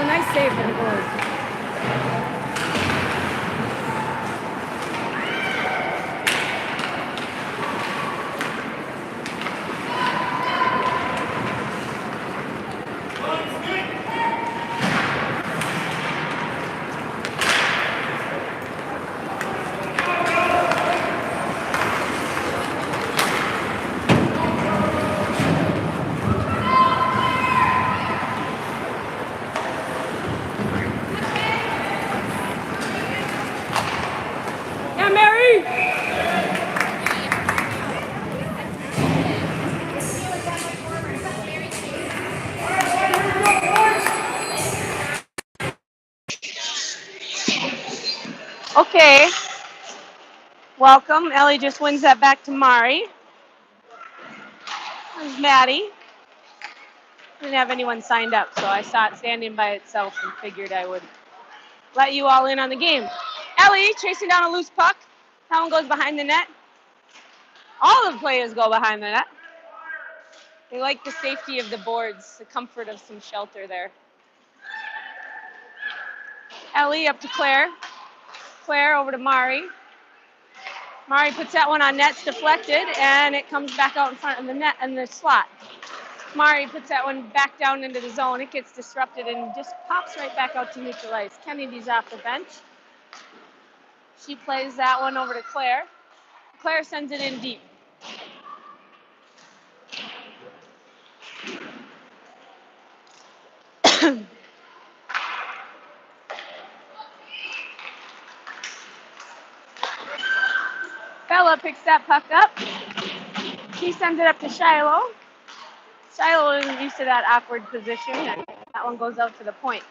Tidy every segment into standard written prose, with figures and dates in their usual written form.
Oh, nice save for the board. Okay, welcome. Ellie just wins that back to Mari. There's Maddie. Didn't have anyone signed up, so I saw it standing by itself and figured I would let you all in on the game. Ellie chasing down a loose puck. That one goes behind the net. All the players go behind the net. They like the safety of the boards, the comfort of some shelter there. Ellie up to Claire. Claire over to Mari. Mari puts that one on net's deflected, and it comes back out in front of the net in the slot. Mari puts that one back down into the zone. It gets disrupted and just pops right back out to neutralize. Kennedy's off the bench. She plays that one over to Claire. Claire sends it in deep. Bella picks that puck up. She sends it up to Shiloh. Shiloh isn't used to that awkward position, and that one goes out to the point.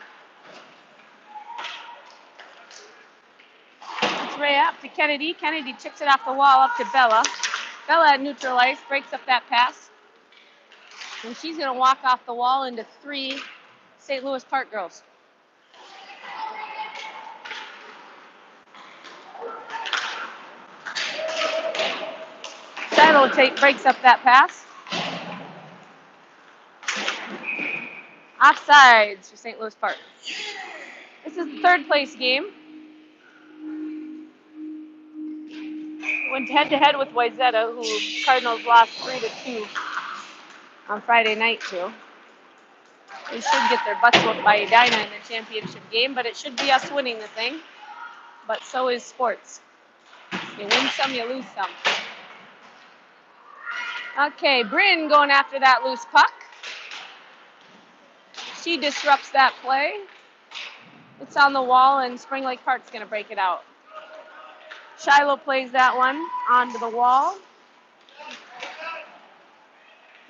It's Ray up to Kennedy. Kennedy chips it off the wall up to Bella. Bella at neutral ice, breaks up that pass. And she's going to walk off the wall into 3 St. Louis Park girls. Shiloh breaks up that pass. Offsides for St. Louis Park. This is the 3rd place game. Went head-to-head with Wayzata, who Cardinals lost 3-2 on Friday night to. They should get their butts whooped by Edina in the championship game, but it should be us winning the thing. But so is sports. You win some, you lose some. Okay, Bryn going after that loose puck. She disrupts that play. It's on the wall, and Spring Lake Park's going to break it out. Shiloh plays that one onto the wall.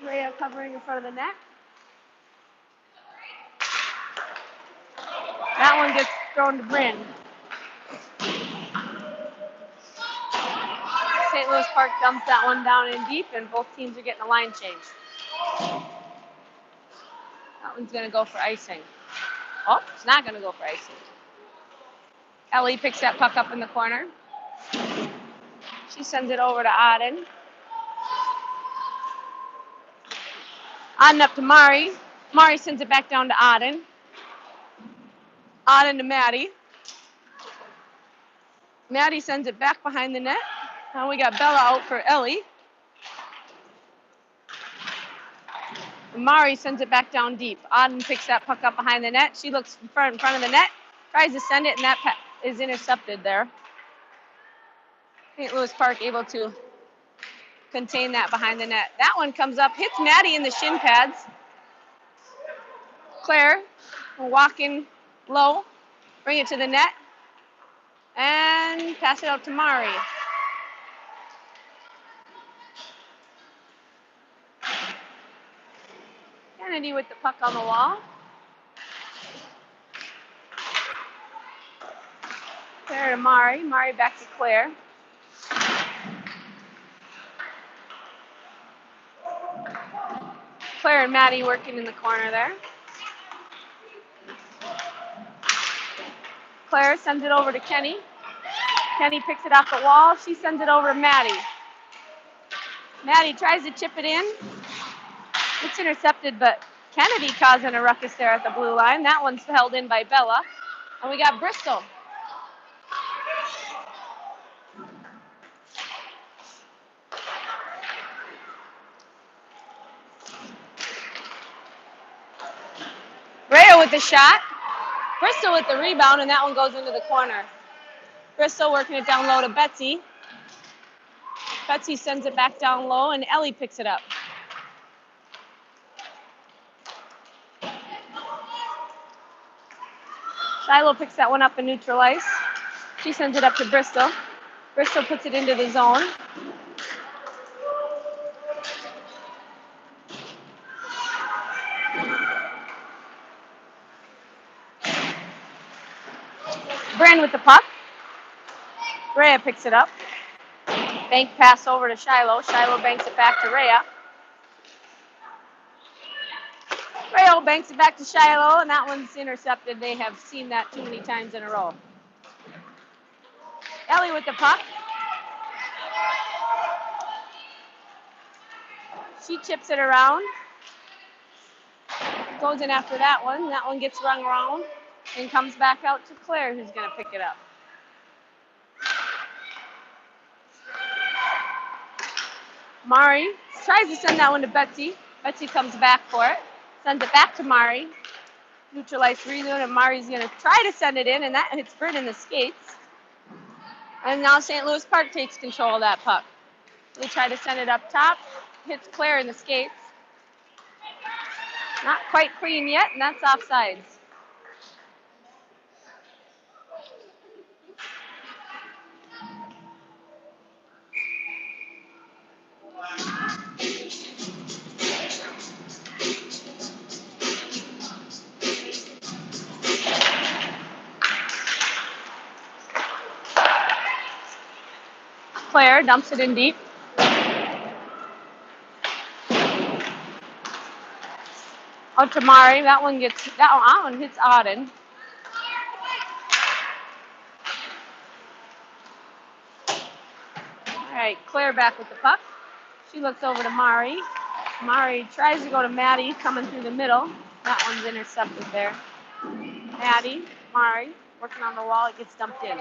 Rhea covering in front of the net. That one gets thrown to Bryn. St. Louis Park dumps that one down in deep, and both teams are getting a line change. That one's going to go for icing. Oh, it's not going to go for icing. Ellie picks that puck up in the corner. She sends it over to Auden. Auden up to Mari. Mari sends it back down to Auden. Auden to Maddie. Maddie sends it back behind the net. Now we got Bella out for Ellie. Mari sends it back down deep. Auden picks that puck up behind the net. She looks in front of the net, tries to send it, and that is intercepted there. St. Louis Park able to contain that behind the net. That one comes up, hits Maddie in the shin pads. Claire will walk in low, bring it to the net, and pass it out to Mari. Kennedy with the puck on the wall. Claire to Mari. Mari back to Claire. Claire and Maddie working in the corner there. Claire sends it over to Kenny. Kenny picks it off the wall. She sends it over to Maddie. Maddie tries to chip it in. It's intercepted, but Kennedy causing a ruckus there at the blue line. That one's held in by Bella. And we got Bristol. Rhea with the shot. Bristol with the rebound, and that one goes into the corner. Bristol working it down low to Betsy. Betsy sends it back down low, and Ellie picks it up. Shiloh picks that one up in neutral ice. She sends it up to Bristol. Bristol puts it into the zone. Brand with the puck. Rhea picks it up. Bank pass over to Shiloh. Shiloh banks it back to Rhea. Rhea banks it back to Shiloh, and that one's intercepted. They have seen that too many times in a row. Ellie with the puck. She chips it around. Goes in after that one. That one gets rung around and comes back out to Claire, who's going to pick it up. Mari tries to send that one to Betsy. Betsy comes back for it. Sends it back to Mari. Neutralized reload, and Mari's going to try to send it in, and that hits Britt in the skates. And now St. Louis Park takes control of that puck. They try to send it up top. Hits Claire in the skates. Not quite clean yet, and that's offsides. Claire dumps it in deep. Out to Mari. That one hits Auden. All right, Claire back with the puck. She looks over to Mari. Mari tries to go to Maddie, coming through the middle. That one's intercepted there. Maddie, Mari, working on the wall. It gets dumped in.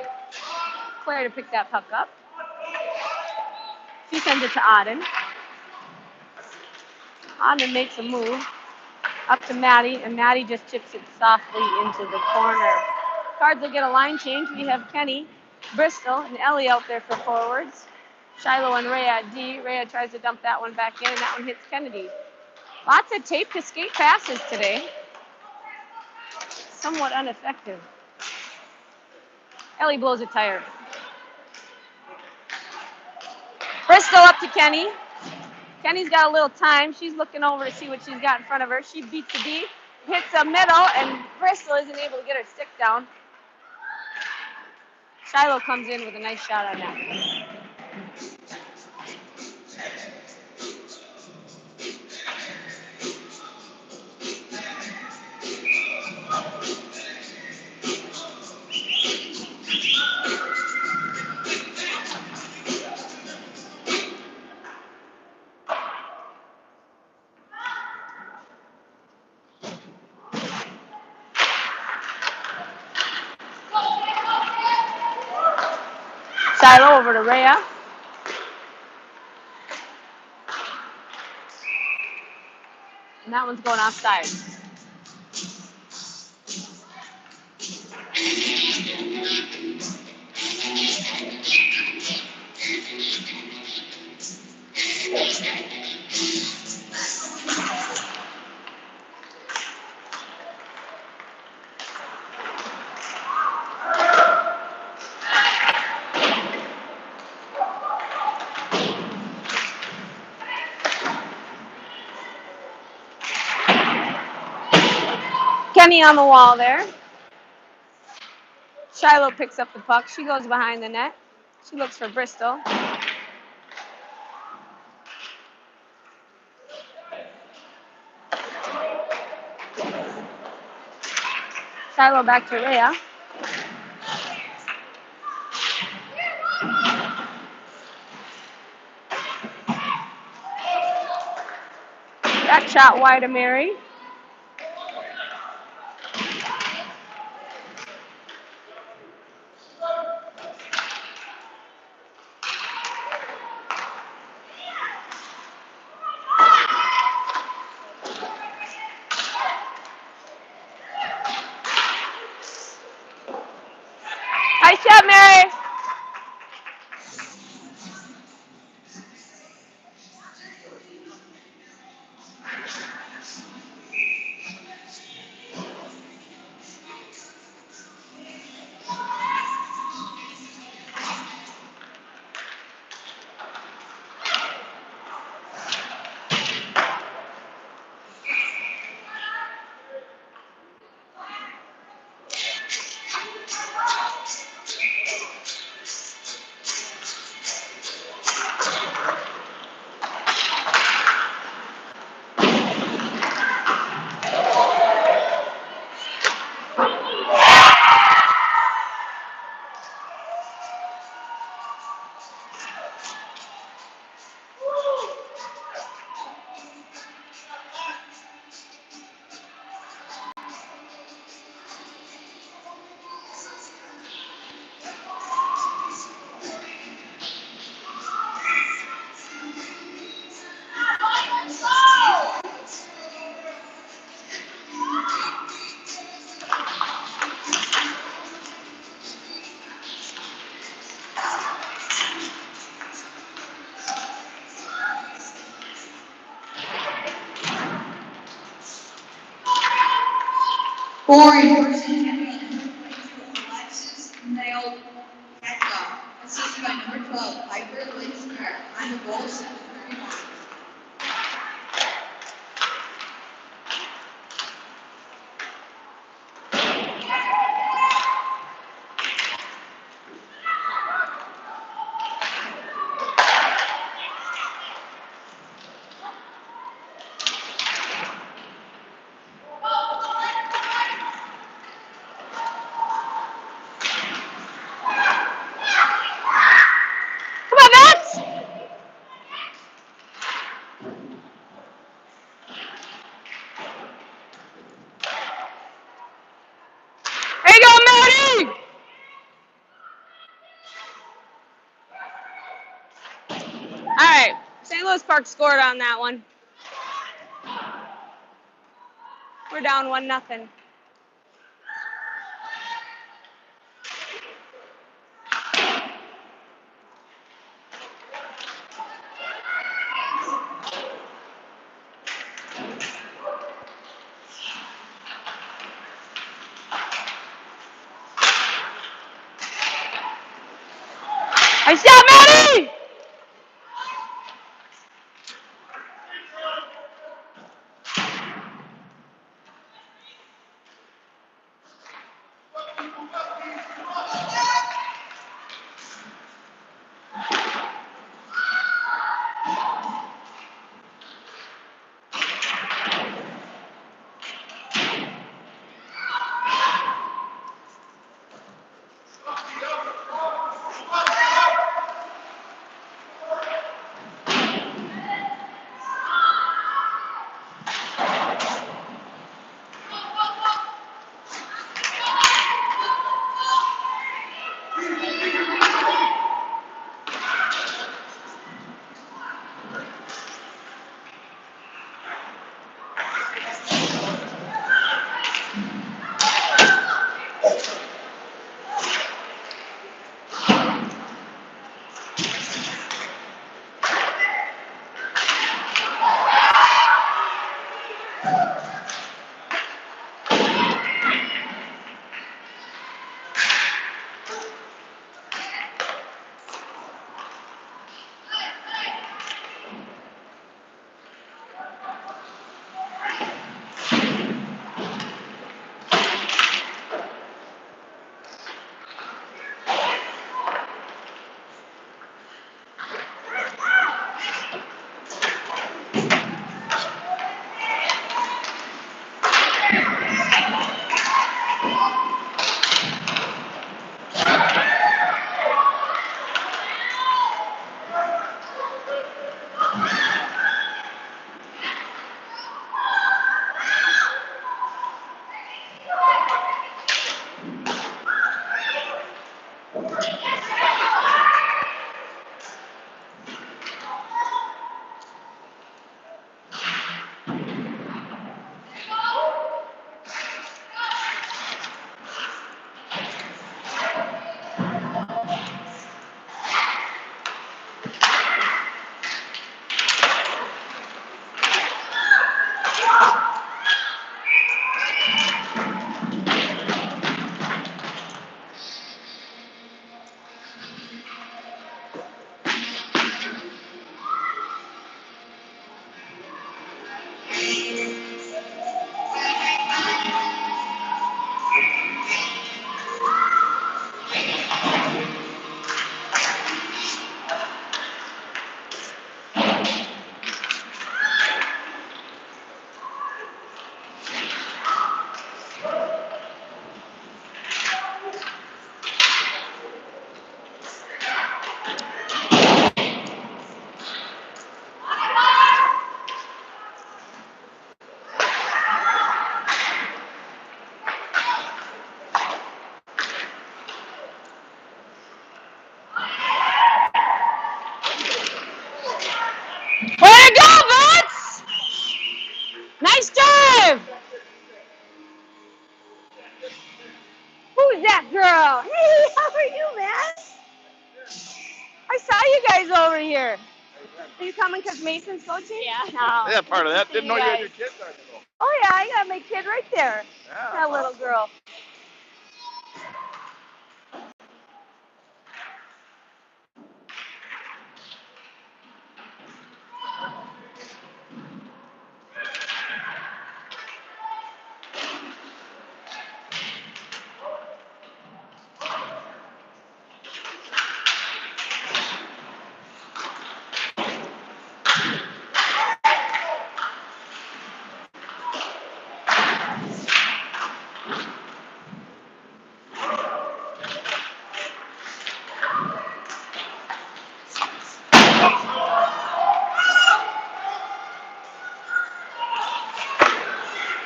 Claire to pick that puck up. She sends it to Auden. Auden makes a move up to Maddie, and Maddie just chips it softly into the corner. Cards will get a line change. We have Kenny, Bristol, and Ellie out there for forwards. Shiloh and Rhea at D. Rhea tries to dump that one back in, and that one hits Kennedy. Lots of tape to skate passes today. Somewhat ineffective. Ellie blows a tire. Bristol up to Kenny. Kenny's got a little time. She's looking over to see what she's got in front of her. She beats the D, hits the middle, and Bristol isn't able to get her stick down. Shiloh comes in with a nice shot on that. Shiloh over to Rhea. And that one's going offside. Kenny on the wall there. Shiloh picks up the puck. She goes behind the net. She looks for Bristol. Shiloh back to Rhea. That shot wide of Mary. Nice job, Mary. For your Centenial Nailed assisted by number 12, Piper Linsner, on the goal set 31. Come on, Max. There you go, Maddie. All right, St. Louis Park scored on that one. We're down 1-0. Nice job, Maddie. at that girl. Hey, how are you, man? I saw you guys over here. Are you coming because Mason's coaching? Yeah. No. Yeah, part of Nice that. to see Didn't know you had guys. your kids on you though. Oh yeah, I got my kid right there. Yeah, That little awesome. girl.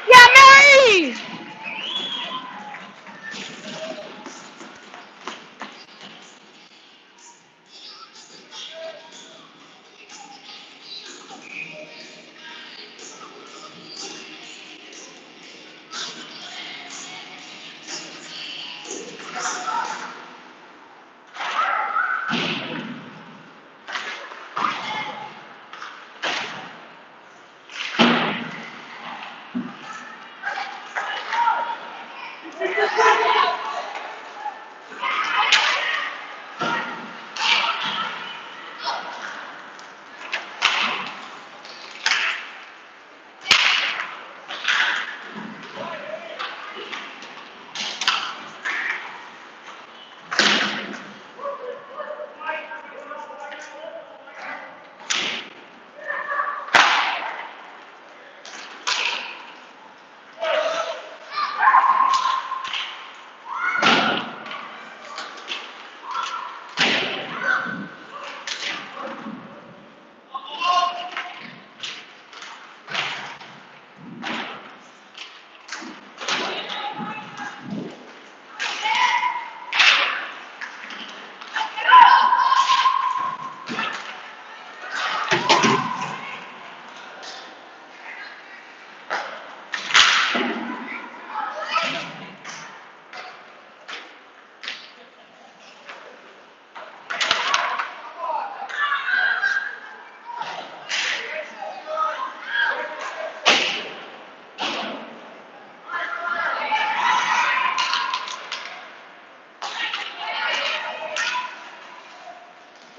Yeah, Mary!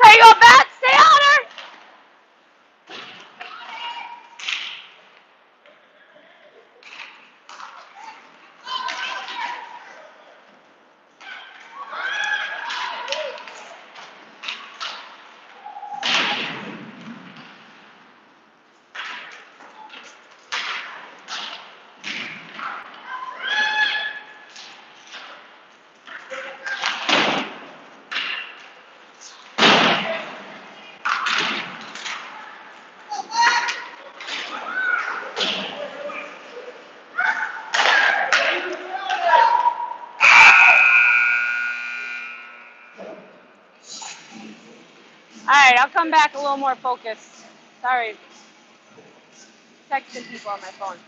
There you go, Bat. Stay on her. All right, I'll come back a little more focused. Sorry, texting people on my phone.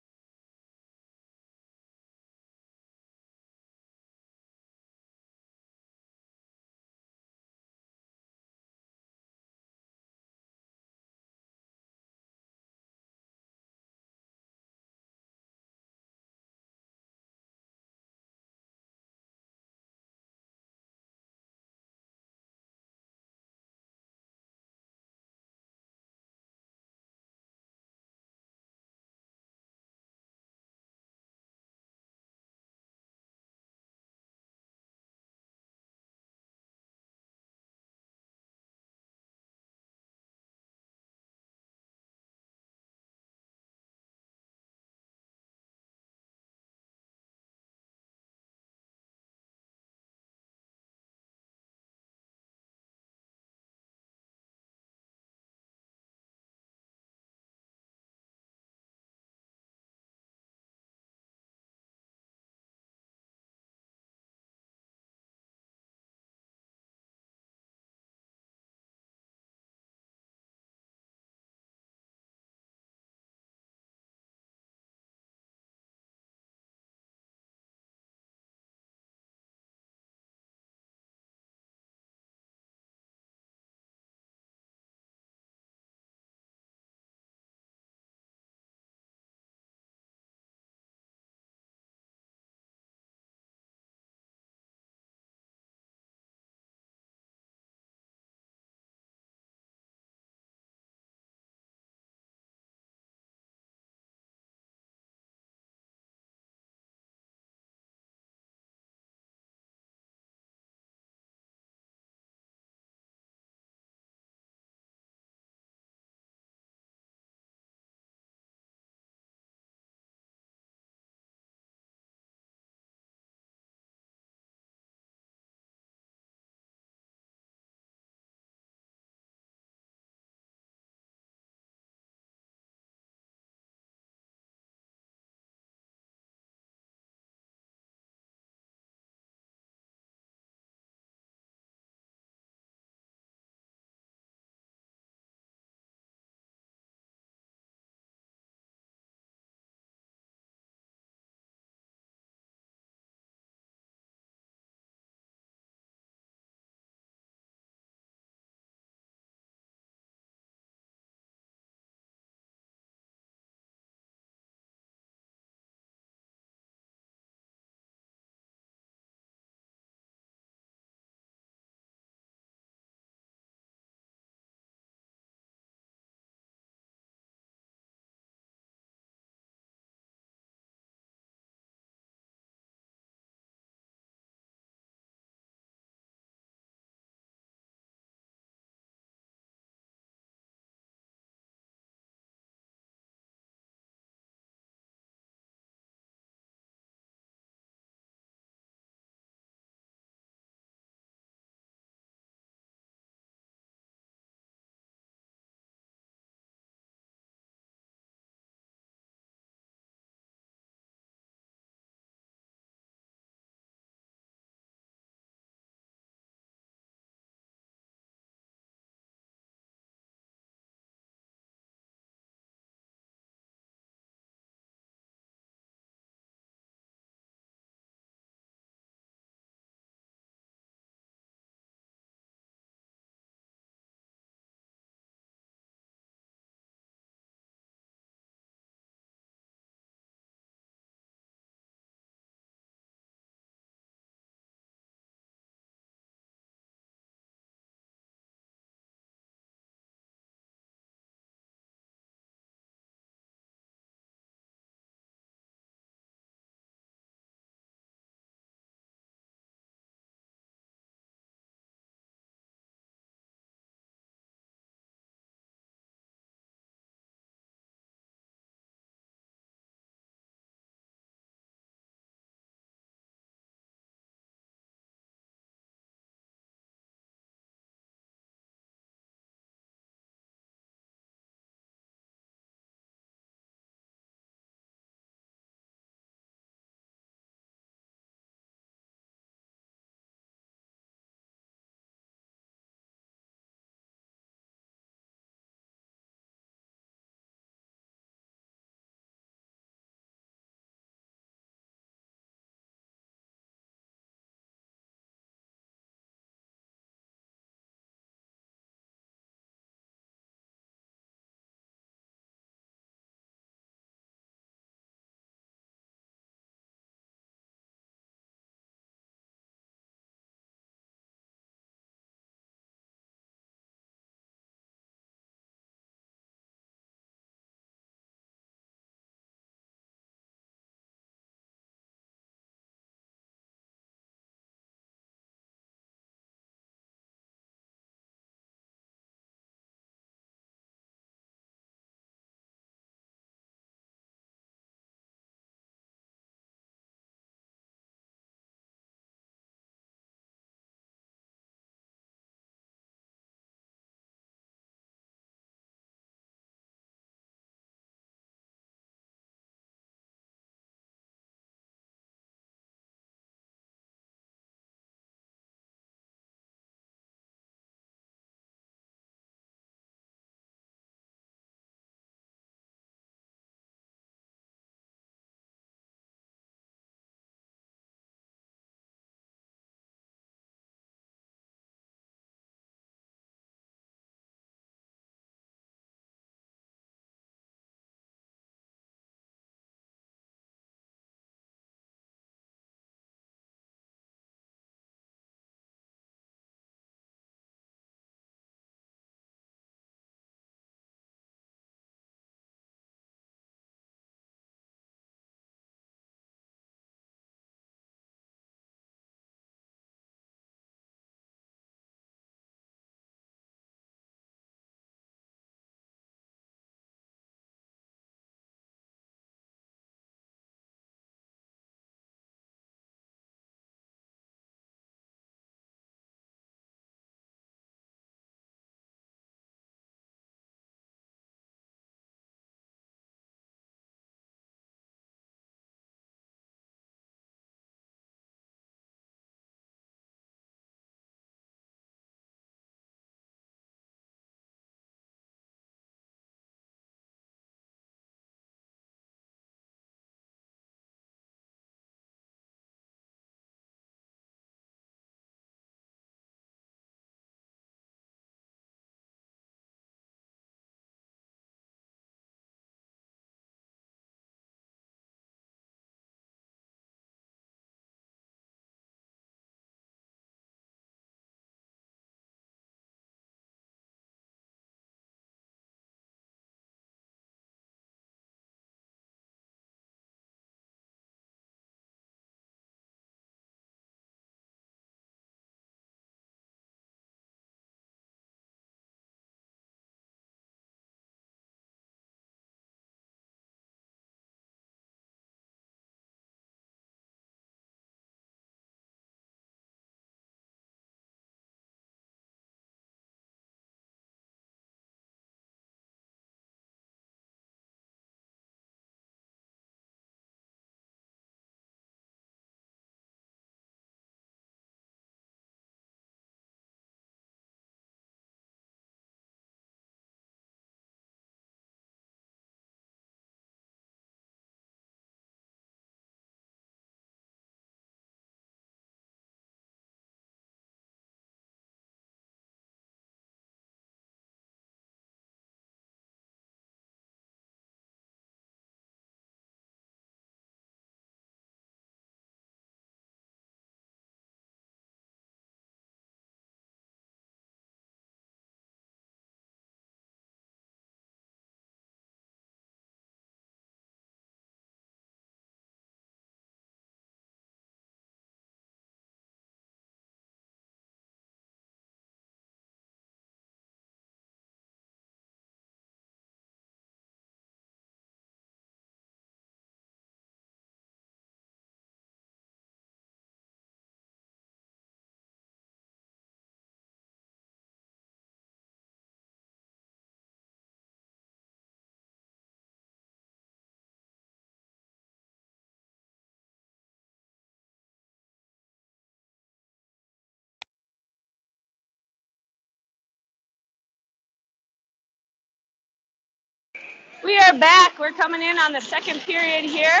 We are back. We're coming in on the second period here.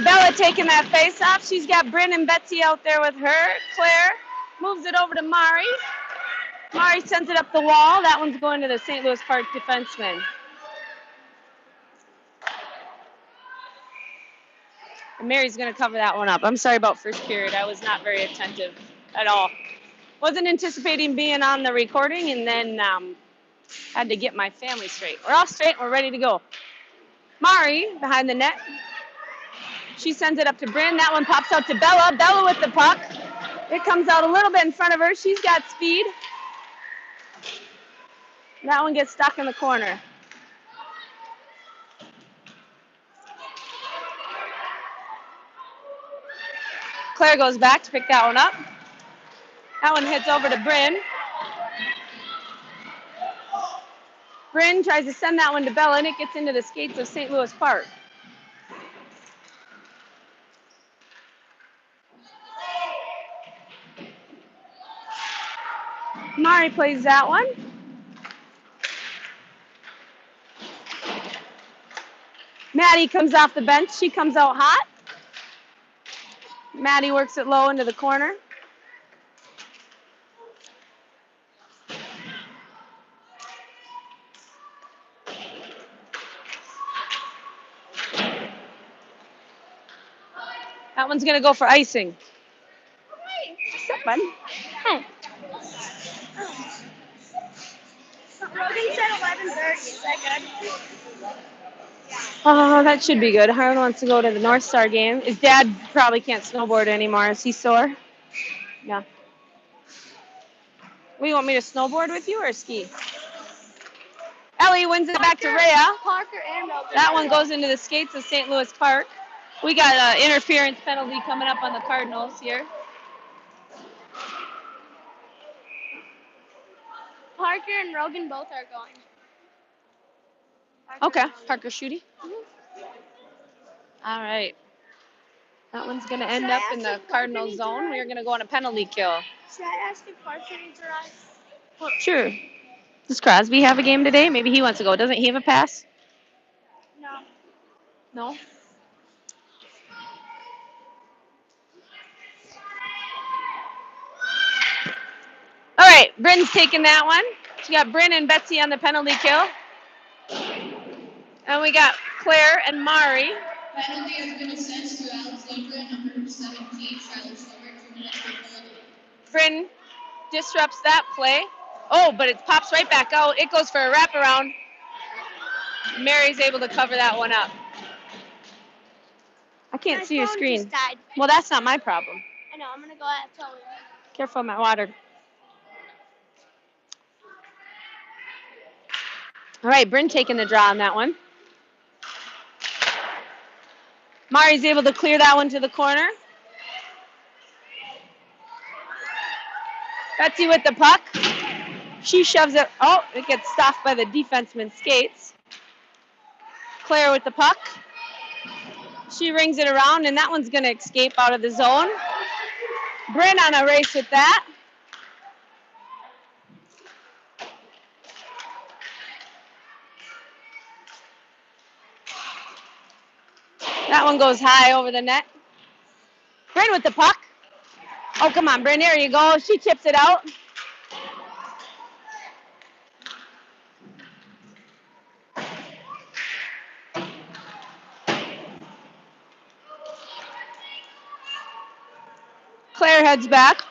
Bella taking that face off. She's got Bryn and Betsy out there with her. Claire moves it over to Mari. Mari sends it up the wall. That one's going to the St. Louis Park defenseman. And Mary's going to cover that one up. I'm sorry about first period. I was not very attentive at all. Wasn't anticipating being on the recording, and then had to get my family straight. We're all straight. We're ready to go. Mari behind the net. She sends it up to Bryn. That one pops out to Bella. Bella with the puck. It comes out a little bit in front of her. She's got speed. That one gets stuck in the corner. Claire goes back to pick that one up. That one hits over to Bryn. Bryn tries to send that one to Bella, and it gets into the skates of St. Louis Park. Mari plays that one. Maddie comes off the bench. She comes out hot. Maddie works it low into the corner. That one's going to go for icing. What's up, bud? Hey. Rogan said 11:30. Is that good? Oh, that should be good. Harlan wants to go to the North Star game. His dad probably can't snowboard anymore. Is he sore? Yeah. What, you want me to snowboard with you or ski? Ellie wins it back to Rhea. Parker and Rogan. That one goes into the skates of St. Louis Park. We got an interference penalty coming up on the Cardinals here. Parker and Rogan both are going. Okay, Parker Shooty. All right. That one's going to end up in the Cardinal zone. We're going to go on a penalty kill. Should I ask if Parker needs a ride? Well, sure. Does Crosby have a game today? Maybe he wants to go. Doesn't he have a pass? No. No? All right, Bryn's taking that one. She got Bryn and Betsy on the penalty kill. And we got Claire and Mari. Penalty has been assessed to Alexandra, number 17, Charlotte Silver, 2 minutes for penalty. Bryn disrupts that play. Oh, but it pops right back out. It goes for a wraparound. Mary's able to cover that one up. I can't see your screen. Just died. Well, that's not my problem. I know. I'm gonna go out and tell you. Careful, my water. All right, Bryn taking the draw on that one. Mari's able to clear that one to the corner. Betsy with the puck. She shoves it. Oh, it gets stopped by the defenseman's skates. Claire with the puck. She rings it around, and that one's going to escape out of the zone. Bryn on a race with that. That one goes high over the net. Bryn with the puck. Oh, come on, Bryn. There you go. She chips it out. Claire heads back.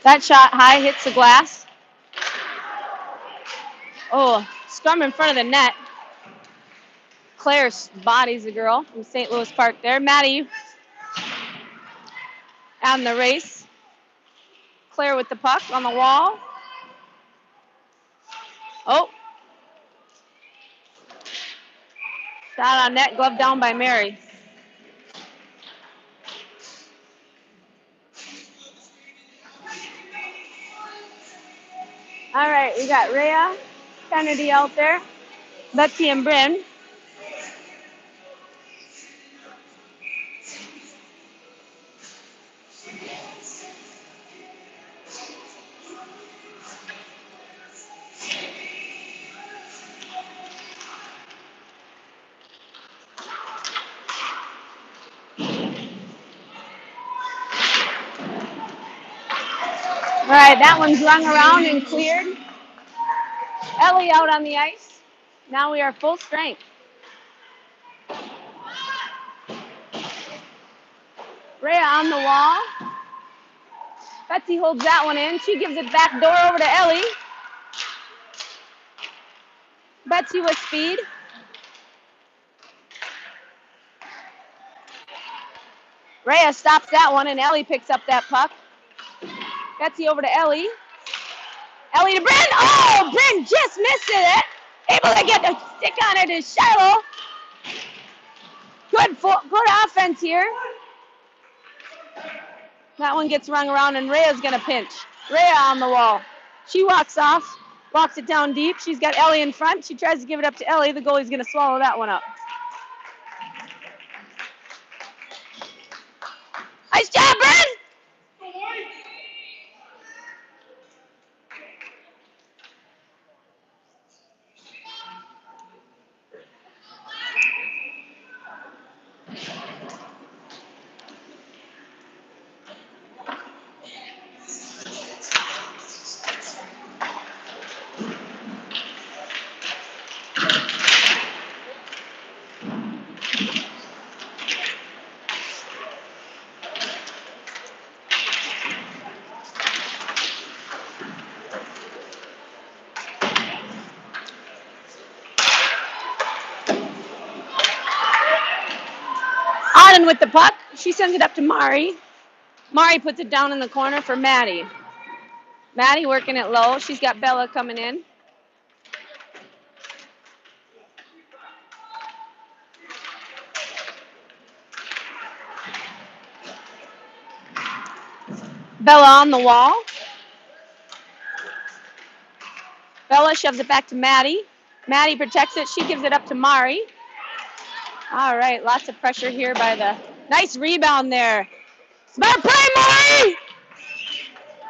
That shot high hits the glass. Oh, scrum in front of the net. Claire bodies the girl from St. Louis Park there. Maddie on the race. Claire with the puck on the wall. Oh. Shot on net, glove down by Mary. All right, we got Rhea Kennedy out there. Betsy and Bryn. All right, that one's rung around and cleared. Ellie out on the ice. Now we are full strength. Rhea on the wall. Betsy holds that one in. She gives it back door over to Ellie. Betsy with speed. Rhea stops that one, and Ellie picks up that puck. Betsy over to Ellie. Ellie to Bryn. Oh, Bryn just missed it. Able to get the stick on it is Shiloh. Good offense here. That one gets rung around, and Rhea's going to pinch. Rhea on the wall. She walks off, walks it down deep. She's got Ellie in front. She tries to give it up to Ellie. The goalie's going to swallow that one up. Nice job, Bryn! Auden with the puck. She sends it up to Mari. Mari puts it down in the corner for Maddie. Maddie working it low. She's got Bella coming in. Bella on the wall. Bella shoves it back to Maddie. Maddie protects it. She gives it up to Mari. All right, lots of pressure here by the... Nice rebound there. Smart play, Mari!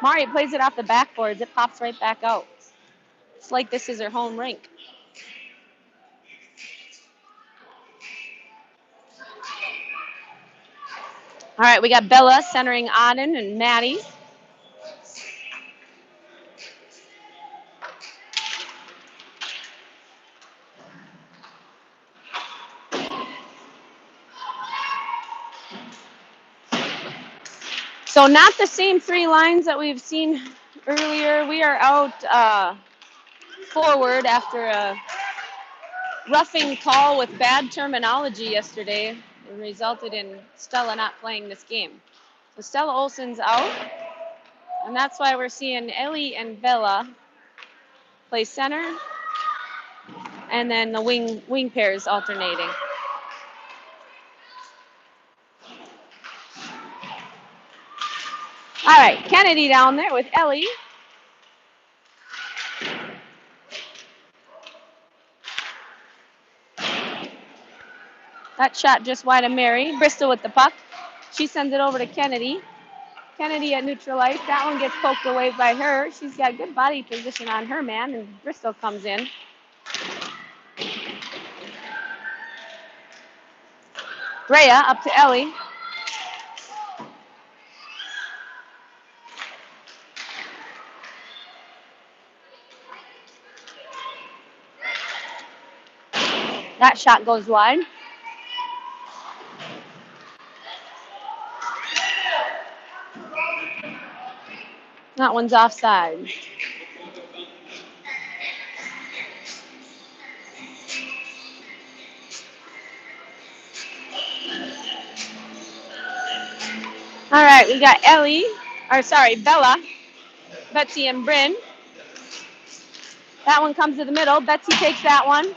Mari plays it off the backboards. It pops right back out. It's like this is her home rink. All right, we got Bella centering Auden and Maddie. So not the same three lines that we've seen earlier. We are out forward after a roughing call with bad terminology yesterday. It resulted in Stella not playing this game. So Stella Olsen's out, and that's why we're seeing Ellie and Bella play center, and then the wing pairs alternating. All right, Kennedy down there with Ellie. That shot just wide of Mary. Bristol with the puck. She sends it over to Kennedy. Kennedy at neutral ice. That one gets poked away by her. She's got good body position on her man, and Bristol comes in. Rhea up to Ellie. That shot goes wide. That one's offside. All right, we got Bella, Betsy, and Bryn. That one comes to the middle. Betsy takes that one.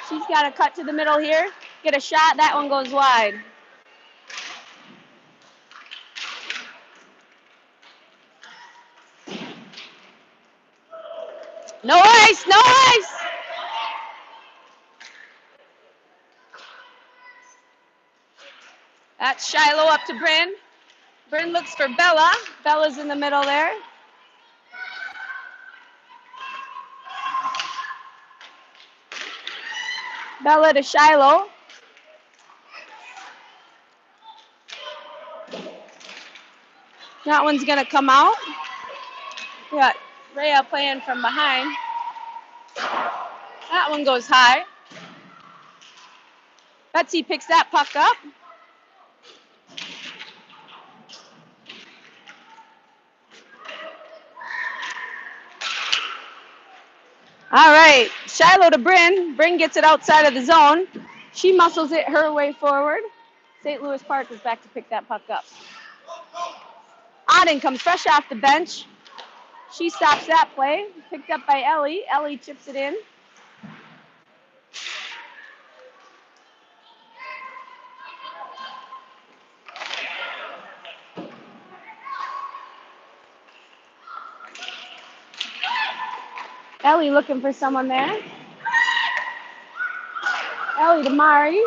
She's got to cut to the middle here. Get a shot. That one goes wide. No ice, no ice. That's Shiloh up to Bryn. Bryn looks for Bella. Bella's in the middle there. Bella to Shiloh. That one's going to come out. We got Rhea playing from behind. That one goes high. Betsy picks that puck up. All right, Shiloh to Bryn. Bryn gets it outside of the zone. She muscles it her way forward. St. Louis Park is back to pick that puck up. Auden comes fresh off the bench. She stops that play. Picked up by Ellie. Ellie chips it in. Ellie looking for someone there. Ellie to Mari.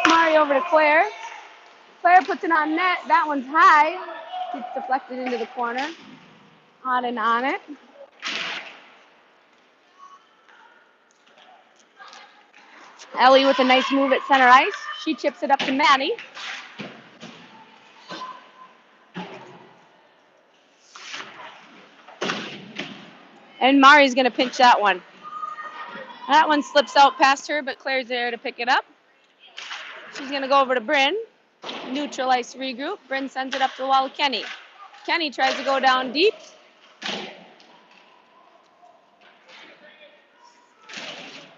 Mari over to Claire. Claire puts it on net. That one's high. It's deflected into the corner. Auden on it. Ellie with a nice move at center ice. She chips it up to Maddie. And Mari's going to pinch that one. That one slips out past her, but Claire's there to pick it up. She's going to go over to Bryn. Neutral ice regroup. Bryn sends it up the wall to Kenny. Kenny tries to go down deep.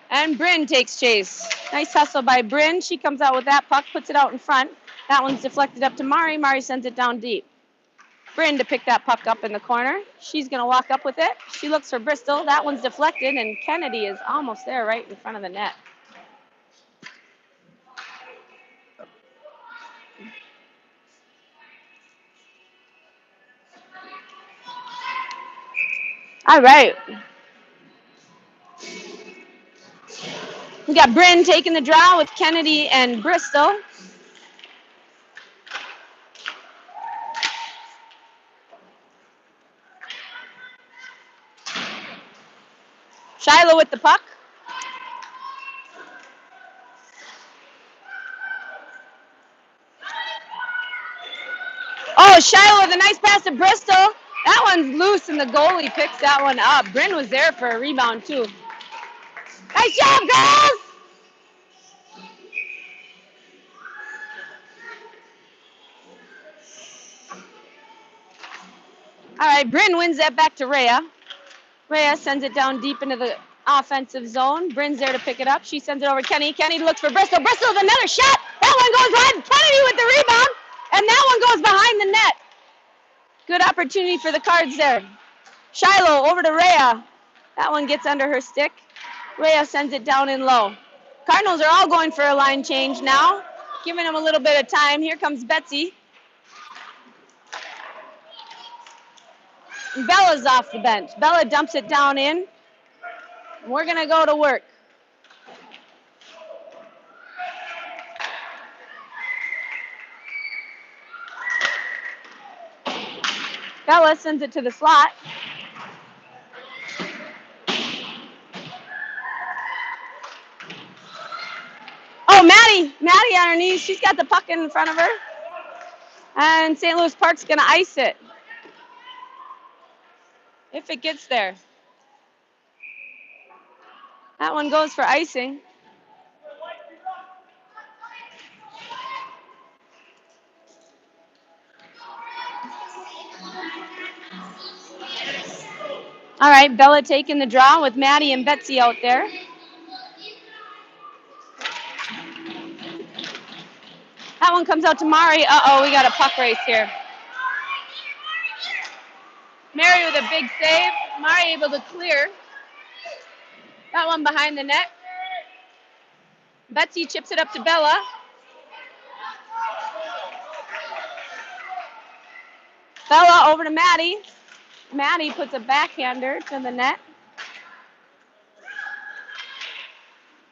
And Bryn takes chase. Nice hustle by Bryn. She comes out with that puck, puts it out in front. That one's deflected up to Mari. Mari sends it down deep. Bryn to pick that puck up in the corner. She's going to walk up with it. She looks for Bristol. That one's deflected, and Kennedy is almost there right in front of the net. All right. We got Bryn taking the draw with Kennedy and Bristol. Shiloh with the puck. Oh, Shiloh with a nice pass to Bristol. That one's loose, and the goalie picks that one up. Bryn was there for a rebound, too. Nice job, girls! All right, Bryn wins that back to Rhea. Rhea sends it down deep into the offensive zone. Bryn's there to pick it up. She sends it over to Kenny. Kenny looks for Bristol. Bristol with another shot. That one goes behind. Kennedy with the rebound. And that one goes behind the net. Good opportunity for the Cards there. Shiloh over to Rhea. That one gets under her stick. Rhea sends it down in low. Cardinals are all going for a line change now. Giving them a little bit of time. Here comes Betsy. Bella's off the bench. Bella dumps it down in. We're going to go to work. Bella sends it to the slot. Oh, Maddie on her knees. She's got the puck in front of her. And St. Louis Park's going to ice it. If it gets there. That one goes for icing. All right, Bella taking the draw with Maddie and Betsy out there. That one comes out to Mari. Uh-oh, we got a puck race here. Mary with a big save. Mari able to clear. That one behind the net. Betsy chips it up to Bella. Bella over to Maddie. Maddie puts a backhander to the net.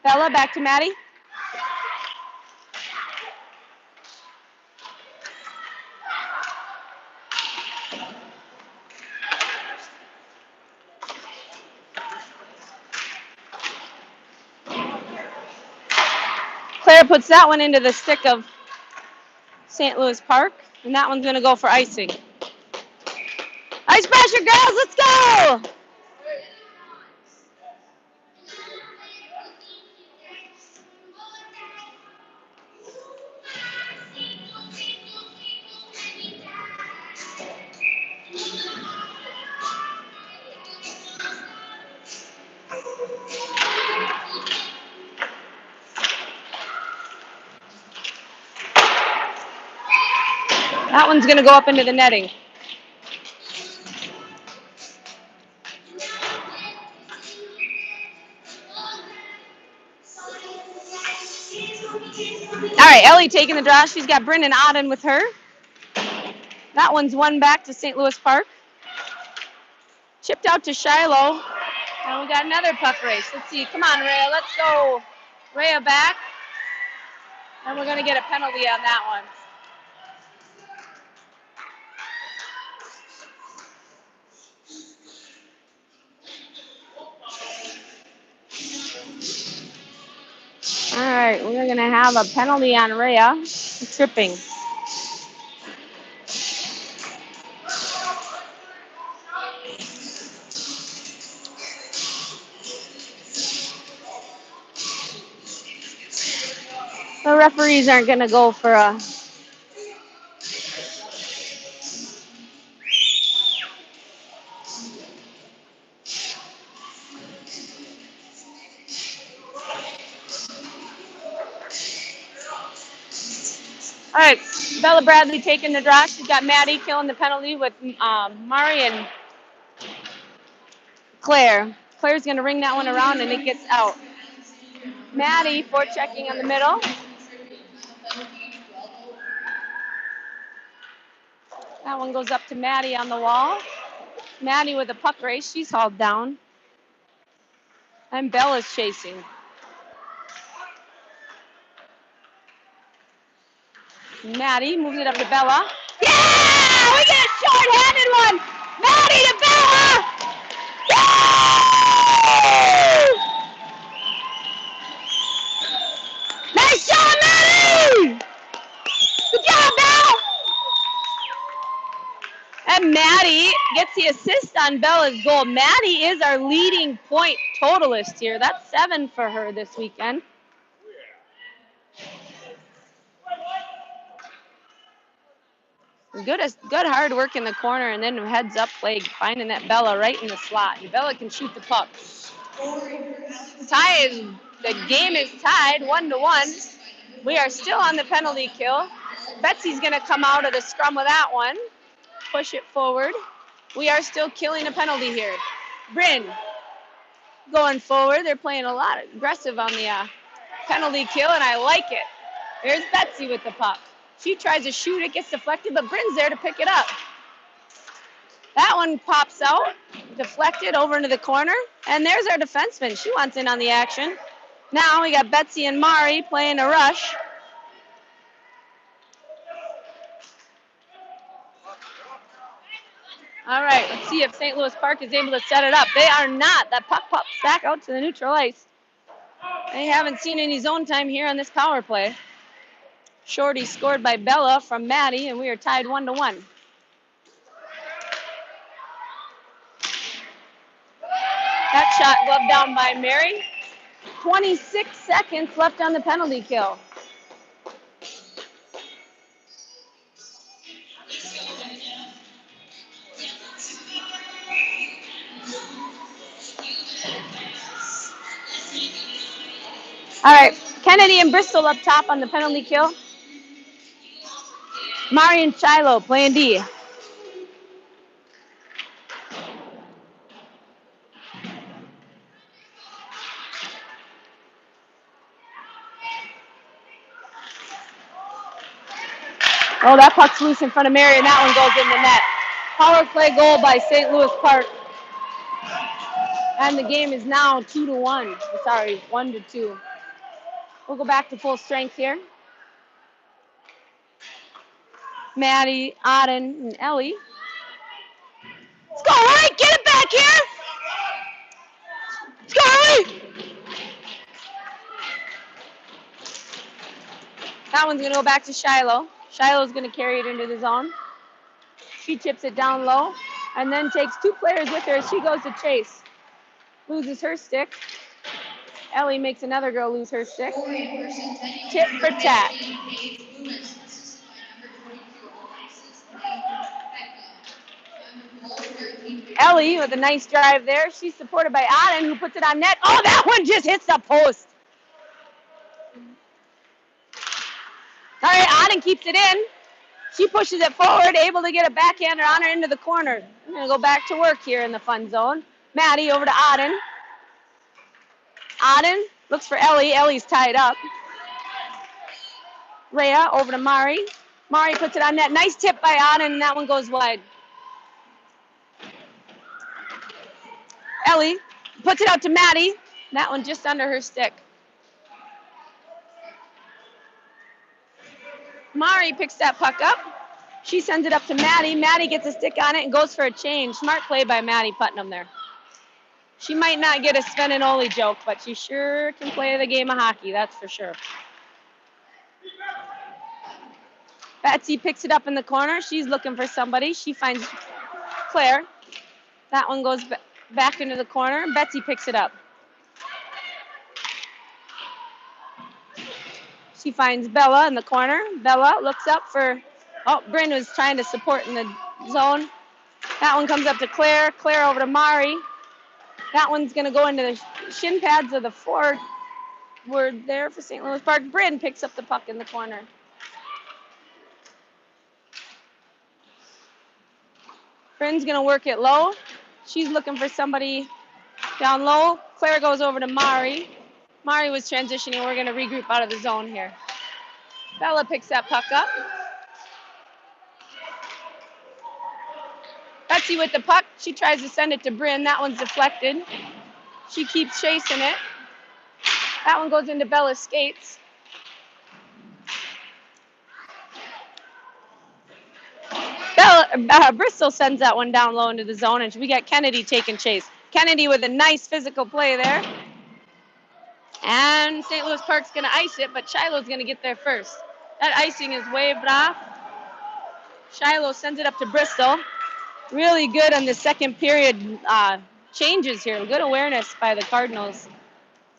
Bella back to Maddie. puts that one into the stick of St. Louis Park, and that one's going to go for icing. Ice Basher girls, let's go! That one's going to go up into the netting. All right, Ellie taking the draw. She's got Brendan Odden with her. That one's one back to St. Louis Park. Chipped out to Shiloh. And we got another puck race. Let's see. Come on, Rhea. Let's go. Rhea back. And we're going to get a penalty on that one. All right, we're going to have a penalty on Rhea. Tripping. The referees aren't going to go for a... All right, Bella Bradley taking the draw. She's got Maddie killing the penalty with Mari and Claire. Claire's going to ring that one around and it gets out. Maddie forechecking on the middle. That one goes up to Maddie on the wall. Maddie with a puck race. She's hauled down. And Bella's chasing. Maddie moves it up to Bella. Yeah! We get a short-handed one! Maddie to Bella! Woo! Nice shot, Maddie! Good job, Bella! And Maddie gets the assist on Bella's goal. Maddie is our leading point totalist here. That's 7 for her this weekend. Good hard work in the corner and then heads up play, finding that Bella right in the slot. And Bella can shoot the puck. The game is tied 1-1. We are still on the penalty kill. Betsy's gonna come out of the scrum with that one. Push it forward. We are still killing a penalty here. Bryn going forward. They're playing a lot aggressive on the penalty kill, and I like it. There's Betsy with the puck. She tries to shoot, it gets deflected, but Bryn's there to pick it up. That one pops out, deflected over into the corner, and there's our defenseman. She wants in on the action. Now we got Betsy and Mari playing a rush. All right, let's see if St. Louis Park is able to set it up. They are not. That puck pops back out to the neutral ice. They haven't seen any zone time here on this power play. Shorty scored by Bella from Maddie, and we are tied 1-1. That shot gloved down by Mary. 26 seconds left on the penalty kill. All right, Kennedy and Bristol up top on the penalty kill. Mari and Shiloh playing D. Oh, that puck's loose in front of Mary, and that one goes in the net. Power play goal by St. Louis Park. And the game is now 2-1. Sorry, 1-2. We'll go back to full strength here. Maddie, Auden, and Ellie. Let's go, Ellie! Get it back here! Let's go, Ellie! That one's going to go back to Shiloh. Shiloh's going to carry it into the zone. She chips it down low and then takes two players with her as she goes to chase. Loses her stick. Ellie makes another girl lose her stick. Tip for tat. Ellie with a nice drive there. She's supported by Auden, who puts it on net. Oh, that one just hits the post. All right, Auden keeps it in. She pushes it forward, able to get a backhander on her into the corner. I'm going to go back to work here in the fun zone. Maddie over to Auden. Auden looks for Ellie. Ellie's tied up. Rhea over to Mari. Mari puts it on net. Nice tip by Auden, and that one goes wide. Ellie puts it out to Maddie. That one just under her stick. Mari picks that puck up. She sends it up to Maddie. Maddie gets a stick on it and goes for a change. Smart play by Maddie Putnam there. She might not get a Centenial joke, but she sure can play the game of hockey, that's for sure. Betsy picks it up in the corner. She's looking for somebody. She finds Claire. That one goes back into the corner. Betsy picks it up. She finds Bella in the corner. Bella looks up for, oh, Bryn was trying to support in the zone. That one comes up to Claire. Claire over to Mari. That one's going to go into the shin pads of the forward there for St. Louis Park. Bryn picks up the puck in the corner. Bryn's going to work it low. She's looking for somebody down low. Claire goes over to Mari. Mari was transitioning. We're going to regroup out of the zone here. Bella picks that puck up. Betsy with the puck. She tries to send it to Bryn. That one's deflected. She keeps chasing it. That one goes into Bella's skates. Bristol sends that one down low into the zone, and we got Kennedy taking chase. Kennedy with a nice physical play there. And St. Louis Park's going to ice it, but Shiloh's going to get there first. That icing is waved off. Shiloh sends it up to Bristol. Really good on the second period changes here. Good awareness by the Cardinals.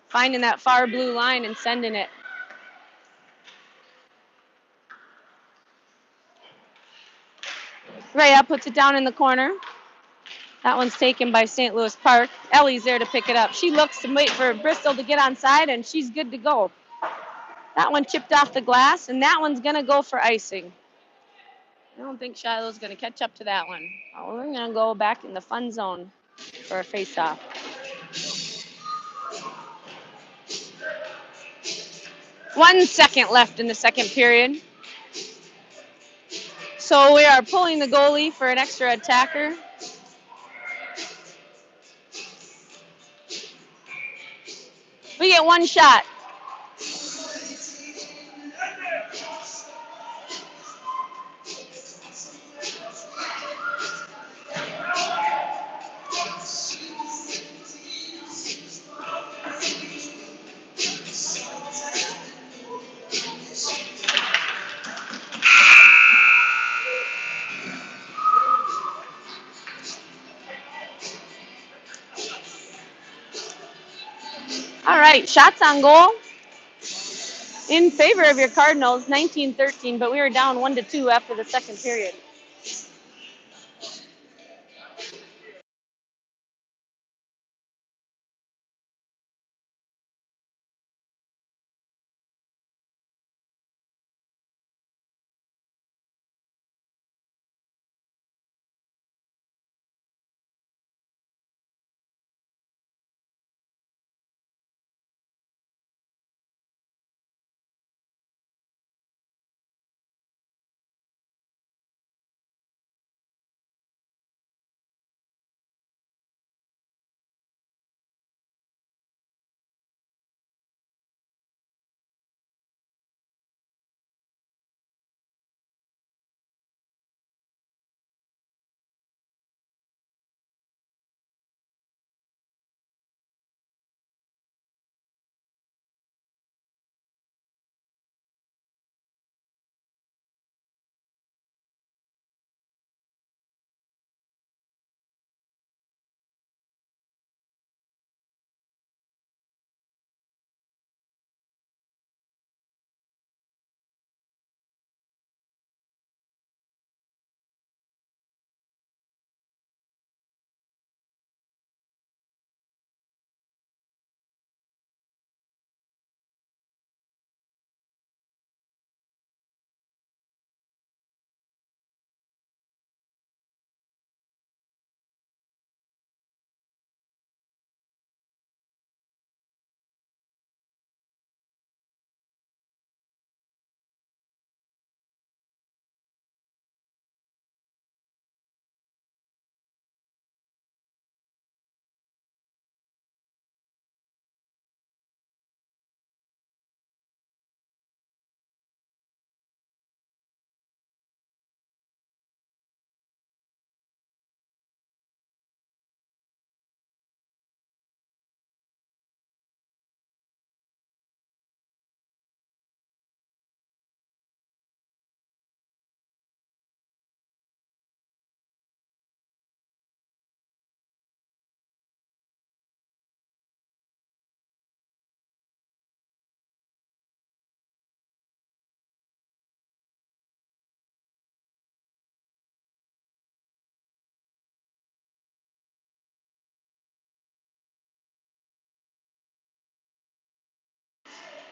Finding that far blue line and sending it. Rhea puts it down in the corner. That one's taken by St. Louis Park. Ellie's there to pick it up. She looks to wait for Bristol to get on side, and she's good to go. That one chipped off the glass, and that one's going to go for icing. I don't think Shiloh's going to catch up to that one. Oh, we're going to go back in the fun zone for a face-off. One second left in the second period. So we are pulling the goalie for an extra attacker. We get one shot. All right, shots on goal in favor of your Cardinals, 19-13, but we were down 1-2 after the second period.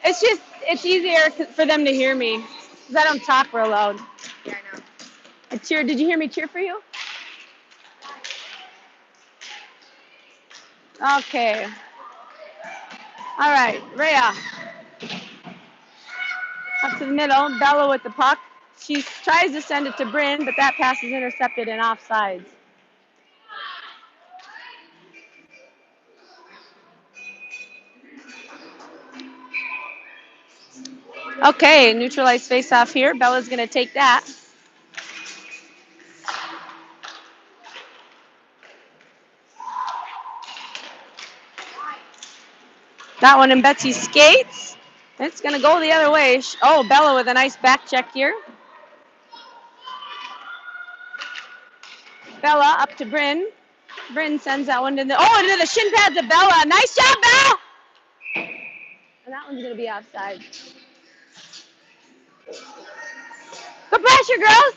It's just, it's easier for them to hear me because I don't talk real loud. Yeah, I know. I cheer. Did you hear me cheer for you? Okay. All right, Rhea. Up to the middle, Bella with the puck. She tries to send it to Bryn, but that pass is intercepted and offsides. Okay, neutralized face-off here. Bella's going to take that. That one in Betsy skates. It's going to go the other way. Oh, Bella with a nice back check here. Bella up to Bryn. Bryn sends that one to the, oh, into the shin pads of Bella. Nice job, Bella! And that one's going to be offside. Good pressure, girls.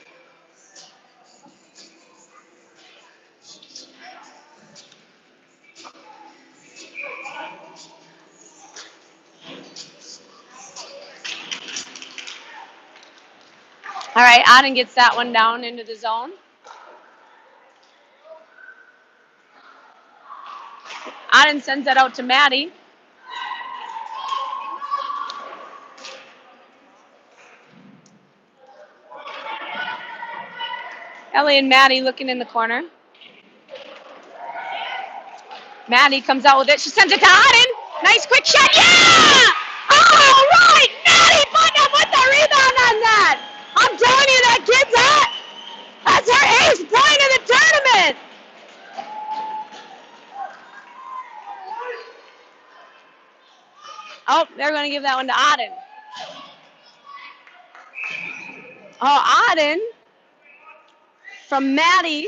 All right, Auden gets that one down into the zone. Auden sends that out to Maddie. Ellie and Maddie looking in the corner. Maddie comes out with it. She sends it to Auden. Nice quick shot. Yeah! All right! Maddie putting up with the rebound on that. I'm telling you, that kid's hot. That's her ace point of the tournament. Oh, they're going to give that one to Auden. Oh, Auden from Maddie.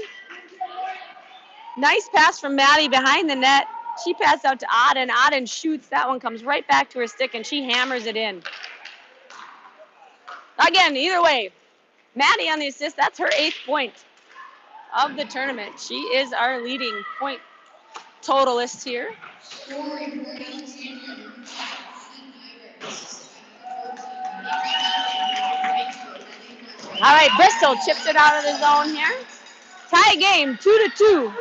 Nice pass from Maddie behind the net. She passed out to Auden. Auden shoots. That one comes right back to her stick, and she hammers it in. Again, either way, Maddie on the assist. That's her 8th point of the tournament. She is our leading point totalist here. All right, Bristol chips it out of the zone here. Tie game, 2-2.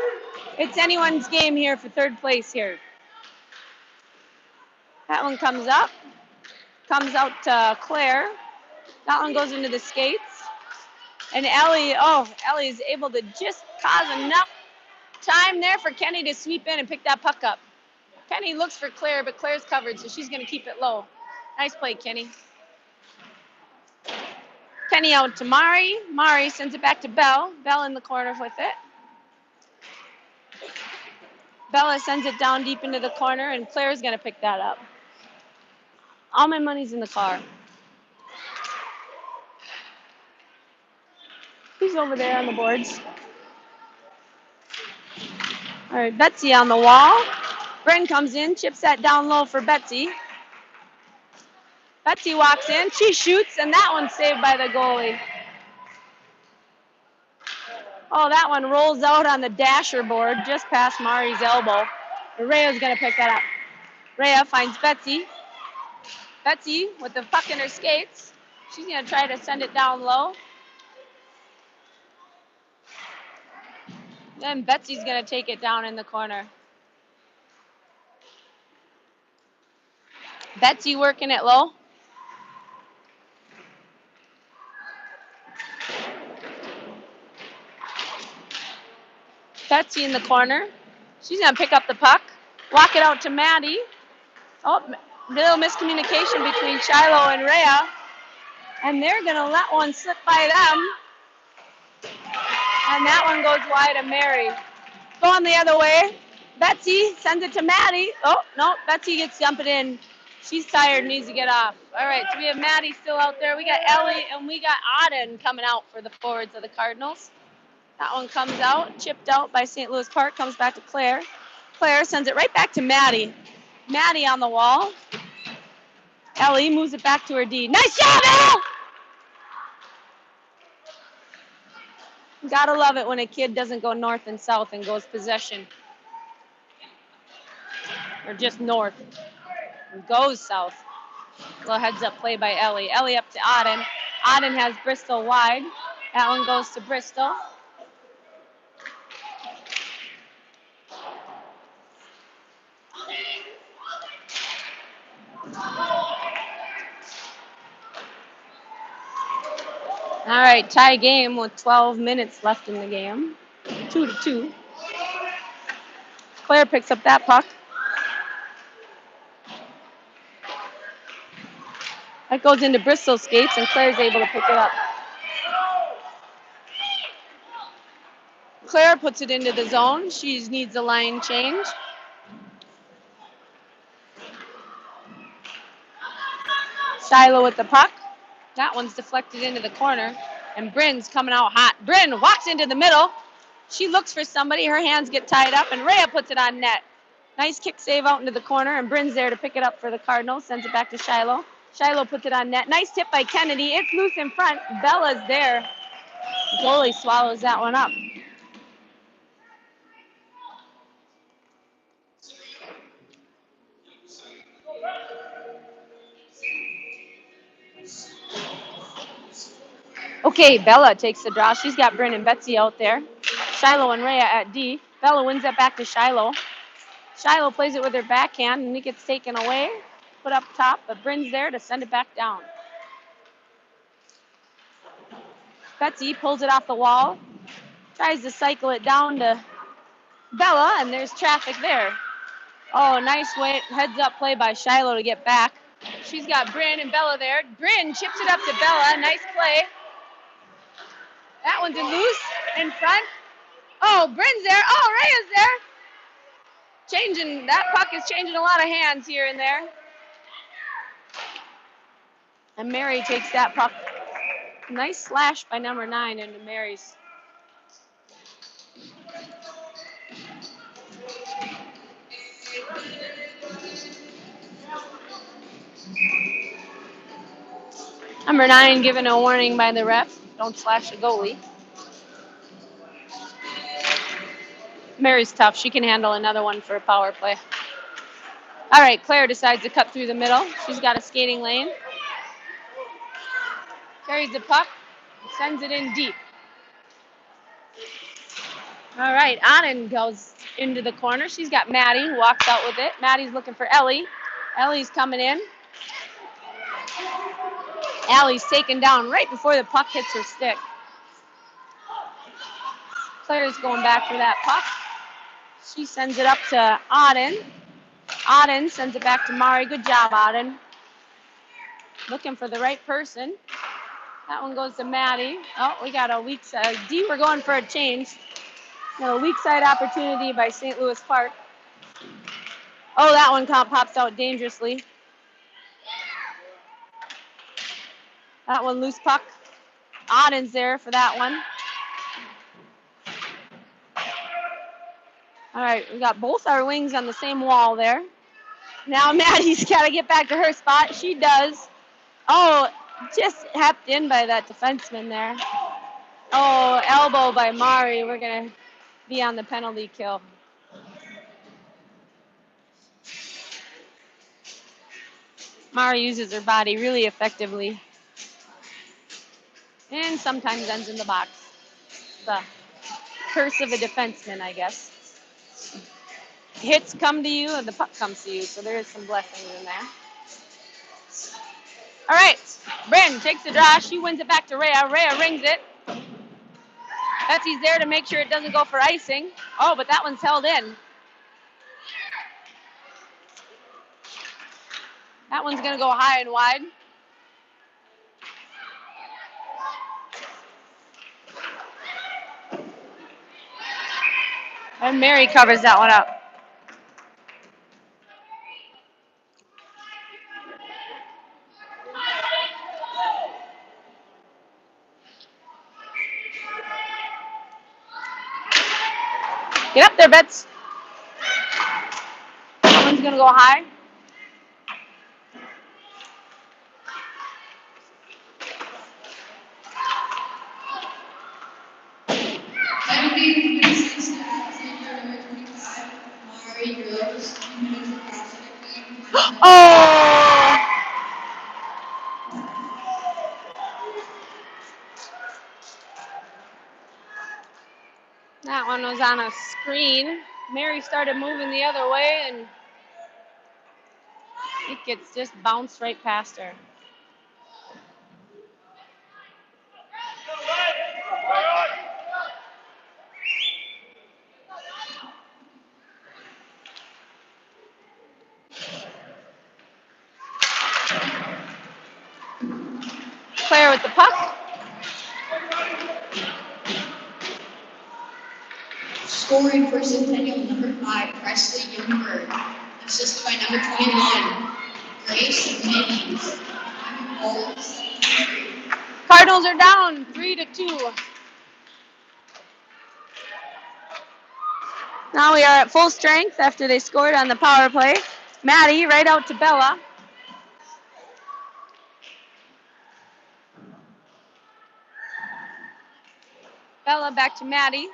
It's anyone's game here for 3rd place here. That one comes up, comes out to Claire. That one goes into the skates. And Ellie, Ellie is able to just cause enough time there for Kenny to sweep in and pick that puck up. Kenny looks for Claire, but Claire's covered, so she's going to keep it low. Nice play, Kenny. Kenny out to Mari. Mari sends it back to Belle. Belle in the corner with it. Bella sends it down deep into the corner, and Claire's going to pick that up. All my money's in the car. Who's over there on the boards? All right, Betsy on the wall. Bryn comes in, chips that down low for Betsy. Betsy walks in, she shoots, and that one's saved by the goalie. Oh, that one rolls out on the dasher board just past Mari's elbow. Rhea's going to pick that up. Rhea finds Betsy. Betsy with the puck in her skates. She's going to try to send it down low. Then Betsy's going to take it down in the corner. Betsy working it low. Betsy in the corner. She's going to pick up the puck. Walk it out to Maddie. Oh, little miscommunication between Shiloh and Rhea. And they're going to let one slip by them. And that one goes wide of Mary. Going the other way. Betsy sends it to Maddie. Oh, no, Betsy gets dumped in. She's tired, needs to get off. All right, so we have Maddie still out there. We got Ellie and we got Auden coming out for the forwards of the Cardinals. That one comes out, chipped out by St. Louis Park, comes back to Claire. Claire sends it right back to Maddie. Maddie on the wall. Ellie moves it back to her D. Nice job, Elle! Gotta love it when a kid doesn't go north and south and goes possession. Or just north and goes south. Little heads up play by Ellie. Ellie up to Auden. Auden has Bristol wide. That one goes to Bristol. All right, tie game with 12 minutes left in the game. 2-2. Claire picks up that puck. That goes into Bristol's skates, and Claire's able to pick it up. Claire puts it into the zone. She needs a line change. Shiloh with the puck. That one's deflected into the corner, and Bryn's coming out hot. Bryn walks into the middle. She looks for somebody. Her hands get tied up, and Rhea puts it on net. Nice kick save out into the corner, and Bryn's there to pick it up for the Cardinals. Sends it back to Shiloh. Shiloh puts it on net. Nice tip by Kennedy. It's loose in front. Bella's there. Goalie swallows that one up. Okay, Bella takes the draw. She's got Bryn and Betsy out there. Shiloh and Rhea at D. Bella wins that back to Shiloh. Shiloh plays it with her backhand, and it gets taken away. Put up top, but Bryn's there to send it back down. Betsy pulls it off the wall. Tries to cycle it down to Bella, and there's traffic there. Oh, nice way, heads up play by Shiloh to get back. She's got Bryn and Bella there. Bryn chips it up to Bella. Nice play. That one's in loose in front. Oh, Bryn's there. Oh, Rhea's there. That puck is changing a lot of hands here and there. And Mary takes that puck. Nice slash by number 9 into Mary's. Number 9 given a warning by the ref. Don't slash the goalie. Mary's tough. She can handle another one for a power play. All right, Claire decides to cut through the middle. She's got a skating lane. Carries the puck. Sends it in deep. All right, Auden goes into the corner. She's got Maddie, who walks out with it. Maddie's looking for Ellie. Ellie's coming in. Allie's taken down right before the puck hits her stick. Claire's going back for that puck. She sends it up to Auden. Auden sends it back to Mari. Good job, Auden. Looking for the right person. That one goes to Maddie. Oh, we got a weak side. D, we're going for a change. Got a weak side opportunity by St. Louis Park. Oh, that one pops out dangerously. That one loose puck. Auden's there for that one. All right, we got both our wings on the same wall there. Now Maddie's got to get back to her spot. She does. Oh, just happed in by that defenseman there. Oh, elbow by Mari. We're going to be on the penalty kill. Mari uses her body really effectively. And sometimes ends in the box. The curse of a defenseman, I guess. Hits come to you and the puck comes to you, so there is some blessings in there. All right, Bryn takes the draw. She wins it back to Rhea. Rhea rings it. Betsy's there to make sure it doesn't go for icing. Oh, but that one's held in. That one's going to go high and wide. And Mary covers that one up. Get up there, Bets. That one's going to go high. Oh! That one was on a screen. Mary started moving the other way, and it gets just bounced right past her. Claire with the puck. Scoring for Centennial, number 5, Presley Youngberg. Assisted by number 21, Grace Mickens. Goals. Cardinals are down 3-2. Now we are at full strength after they scored on the power play. Maddie right out to Bella. Bella back to Maddie.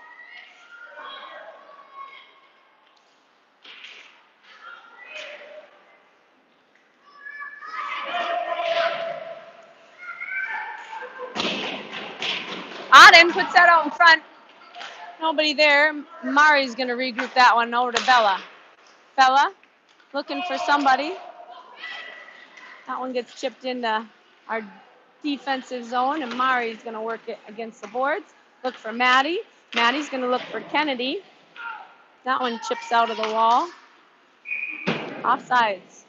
Auden puts that out in front. Nobody there. Mari's going to regroup that one over to Bella. Bella looking for somebody. That one gets chipped into our defensive zone, and Mari's going to work it against the boards. Look for Maddie. Maddie's going to look for Kennedy. That one chips out of the wall. Offsides.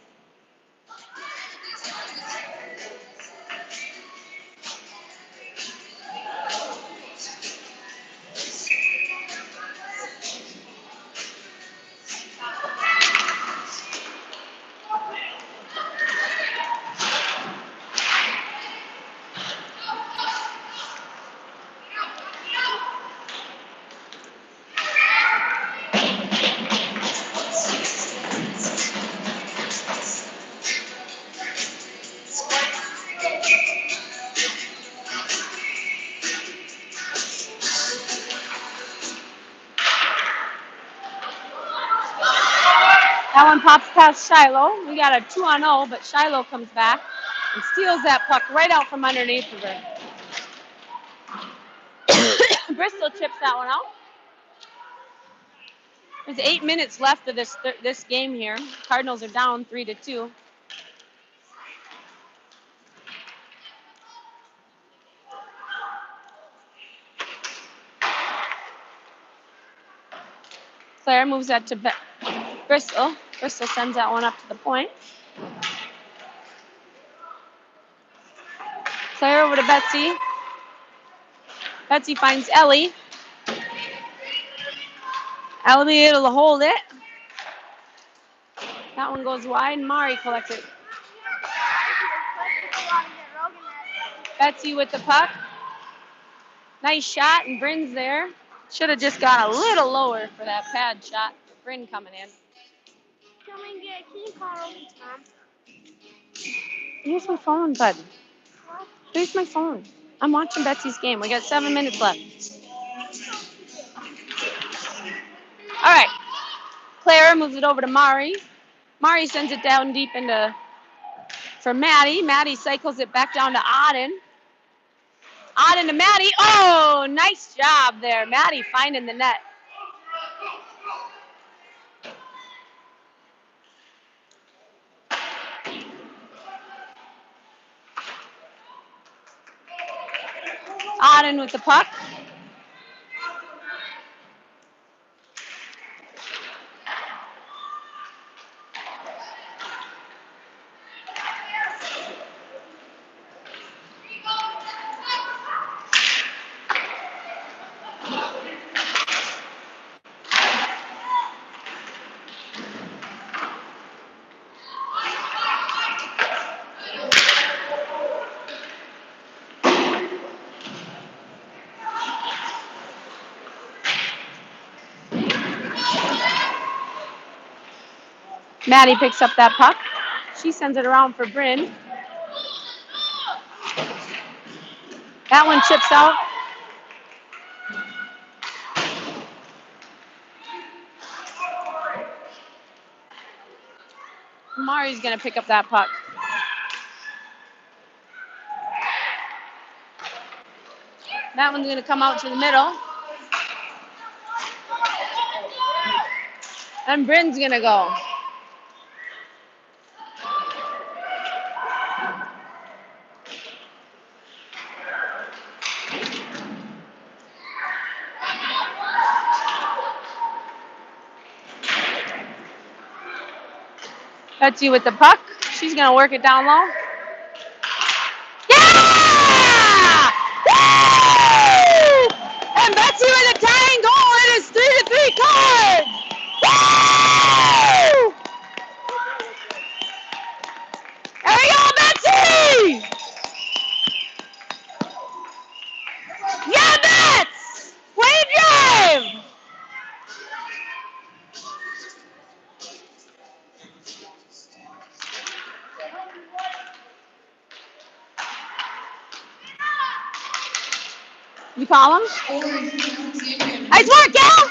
That one pops past Shiloh. We got a 2-0, but Shiloh comes back and steals that puck right out from underneath of her. Bristol chips that one out. There's 8 minutes left of this game here. Cardinals are down 3-2. Claire moves that to Bristol. Bristol sends that one up to the point. Claire over to Betsy. Betsy finds Ellie. Ellie able to hold it. That one goes wide, and Mari collects it. Betsy with the puck. Nice shot, and Bryn's there. Should have just got a little lower for that pad shot. Bryn coming in. Can you call Tom? Here's my phone, bud. Here's my phone. I'm watching Betsy's game. We got 7 minutes left. All right. Claire moves it over to Mari. Mari sends it down deep for Maddie. Maddie cycles it back down to Auden. Auden to Maddie. Oh, nice job there. Maddie finding the net. Auden with the puck. Maddie picks up that puck. She sends it around for Bryn. That one chips out. Mari's going to pick up that puck. That one's going to come out to the middle. And Bryn's gonna go. Betsy with the puck. She's gonna work it down low. Yeah! Woo! And Betsy with a tying goal. It is 3-3 Cards. Woo! There we go, Betsy! Yeah, Bets! Way to drive! You call him? Nice work, Gal!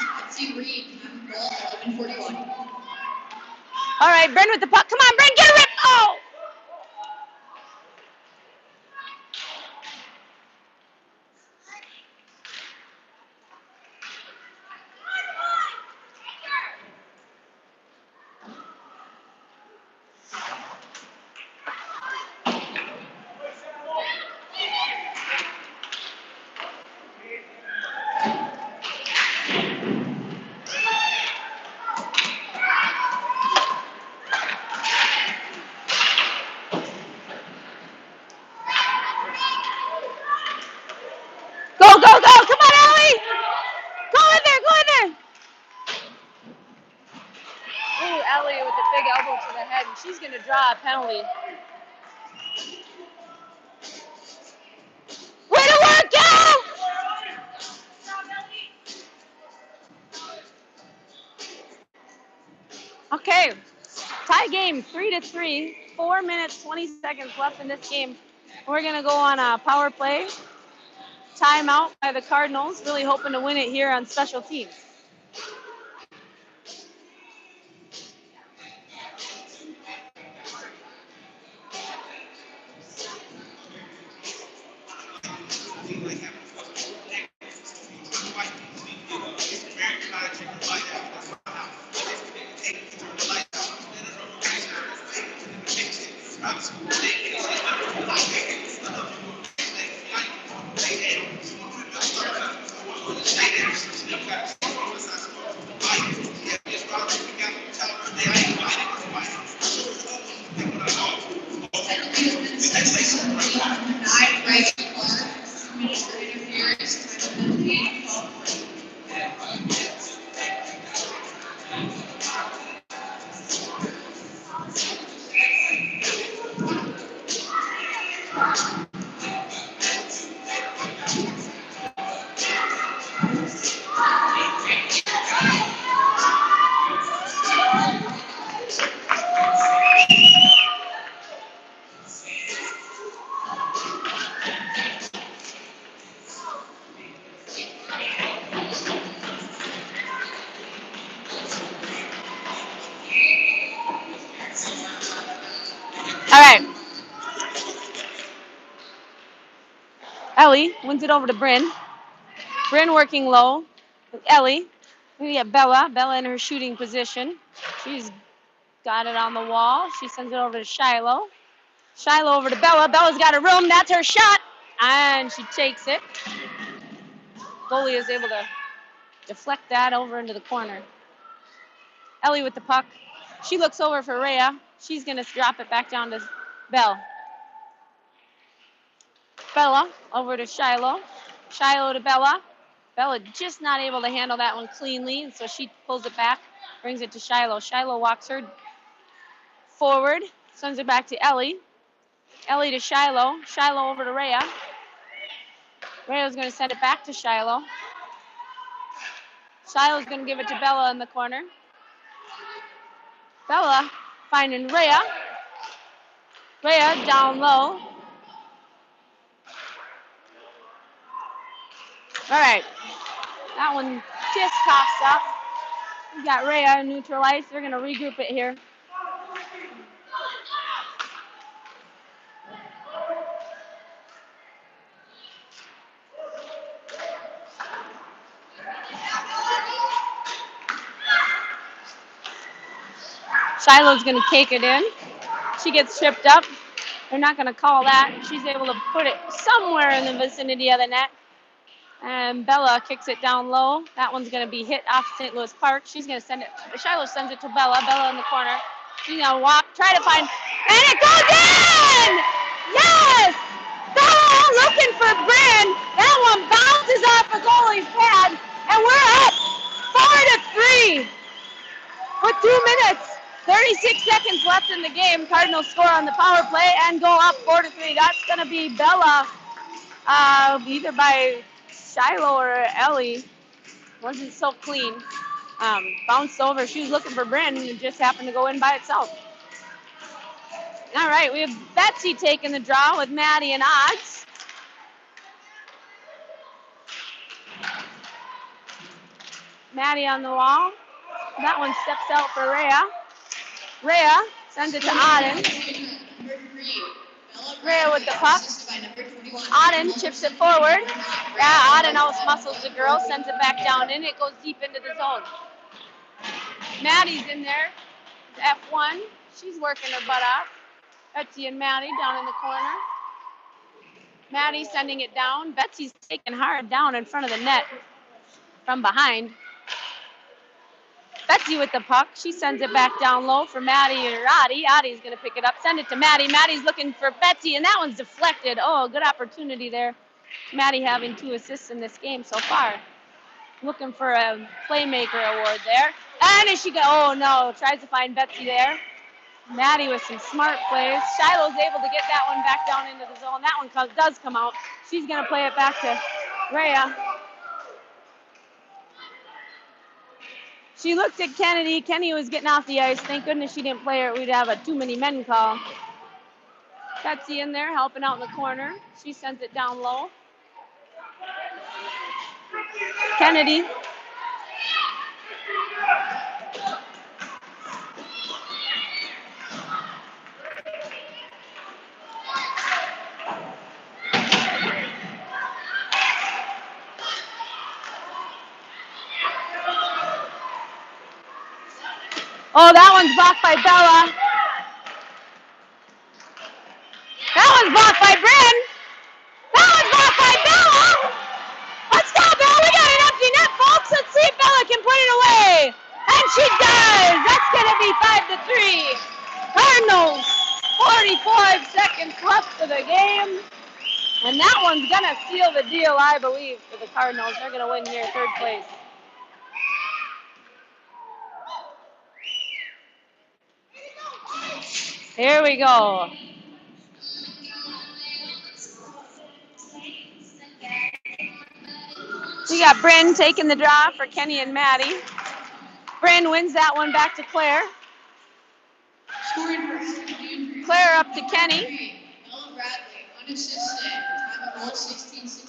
All right, Bryn with the puck. Come on, Bryn, get a rip! Oh! Go, go, go! Come on, Ellie! Go in there, go in there! Ooh, Ellie with the big elbow to the head, and she's gonna draw a penalty. Way to work, Gal! Okay, tie game 3-3. 4 minutes, 20 seconds left in this game. We're gonna go on a power play. Timeout by the Cardinals, really hoping to win it here on special teams. All right. Ellie wins it over to Bryn. Bryn working low with Ellie. We get Bella. Bella in her shooting position. She's got it on the wall. She sends it over to Shiloh. Shiloh over to Bella. Bella's got a room. That's her shot. And she takes it. Goalie is able to deflect that over into the corner. Ellie with the puck. She looks over for Rhea. She's going to drop it back down to Belle. Bella over to Shiloh. Shiloh to Bella. Bella just not able to handle that one cleanly, and so she pulls it back, brings it to Shiloh. Shiloh walks her forward, sends it back to Ellie. Ellie to Shiloh. Shiloh over to Rhea. Rhea's going to send it back to Shiloh. Shiloh's going to give it to Bella in the corner. Bella finding Rhea. Rhea down low. All right. That one just tossed up. We got Rhea neutralized. They're going to regroup it here. Shiloh's going to take it in. She gets tripped up. They're not going to call that. She's able to put it somewhere in the vicinity of the net. And Bella kicks it down low. That one's going to be hit off St. Louis Park. She's going to send it. Shiloh sends it to Bella. Bella in the corner. She's going to walk, try to find, and it goes in! Yes! Bella looking for Bryn. That one bounces off the goalie's pad, and we're up 4-3 with 2 minutes. 36 seconds left in the game. Cardinals score on the power play and go up 4-3. That's going to be Bella, either by Shiloh or Ellie. Wasn't so clean. Bounced over. She was looking for Bryn and it just happened to go in by itself. All right, we have Betsy taking the draw with Maddie and Odds. Maddie on the wall. That one steps out for Rhea. Rhea sends it to Auden. Rhea with the puck. Auden chips it forward. Yeah, Auden out-muscles the girl, sends it back down in. It goes deep into the zone. Maddie's in there. F1. She's working her butt off. Betsy and Maddie down in the corner. Maddie sending it down. Betsy's taking hard down in front of the net from behind. Betsy with the puck. She sends it back down low for Maddie and Roddy. Addie's going to pick it up. Send it to Maddie. Maddie's looking for Betsy, and that one's deflected. Oh, good opportunity there. Maddie having 2 assists in this game so far. Looking for a playmaker award there. And as she goes, oh no, tries to find Betsy there. Maddie with some smart plays. Shiloh's able to get that one back down into the zone. That one does come out. She's going to play it back to Rhea. She looked at Kennedy. Kenny was getting off the ice. Thank goodness she didn't play her. We'd have a too many men call. Betsy in there helping out in the corner. She sends it down low. Kennedy. Oh, that one's blocked by Bella. That one's blocked by Bryn. That one's blocked by Bella. Let's go, Bella. We got an empty net, folks. Let's see if Bella can put it away. And she does. That's going to be 5-3. Cardinals, 45 seconds left of the game. And that one's going to seal the deal, I believe, for the Cardinals. They're going to win here, 3rd place. Here we go. We got Bryn taking the draw for Kenny and Maddie. Bryn wins that one back to Claire. Claire up to Kenny. Ella Bradley, unassisted. Time of goal 16-16.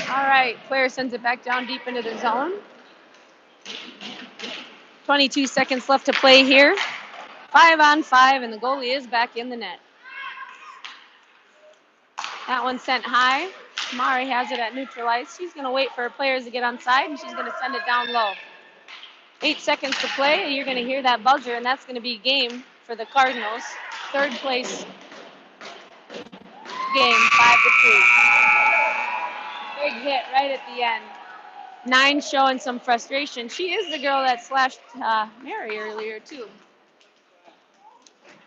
All right, Claire sends it back down deep into the zone. 22 seconds left to play here. 5-on-5, and the goalie is back in the net. That one sent high. Mari has it at neutral ice. She's going to wait for her players to get on side, and she's going to send it down low. 8 seconds to play. You're going to hear that buzzer, and that's going to be game for the Cardinals. 3rd place game, 5-3. Big hit right at the end. 9 showing some frustration. She is the girl that slashed Mary earlier, too.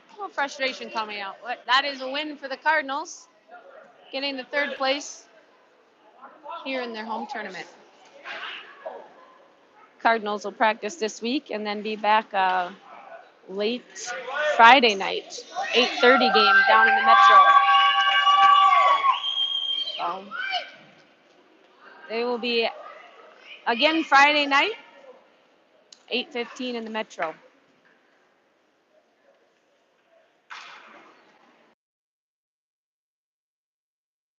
A little frustration coming out. But that is a win for the Cardinals, getting the 3rd place here in their home tournament. Cardinals will practice this week and then be back late Friday night, 8:30 game down in the Metro. So they will be again Friday night, 8:15 in the Metro.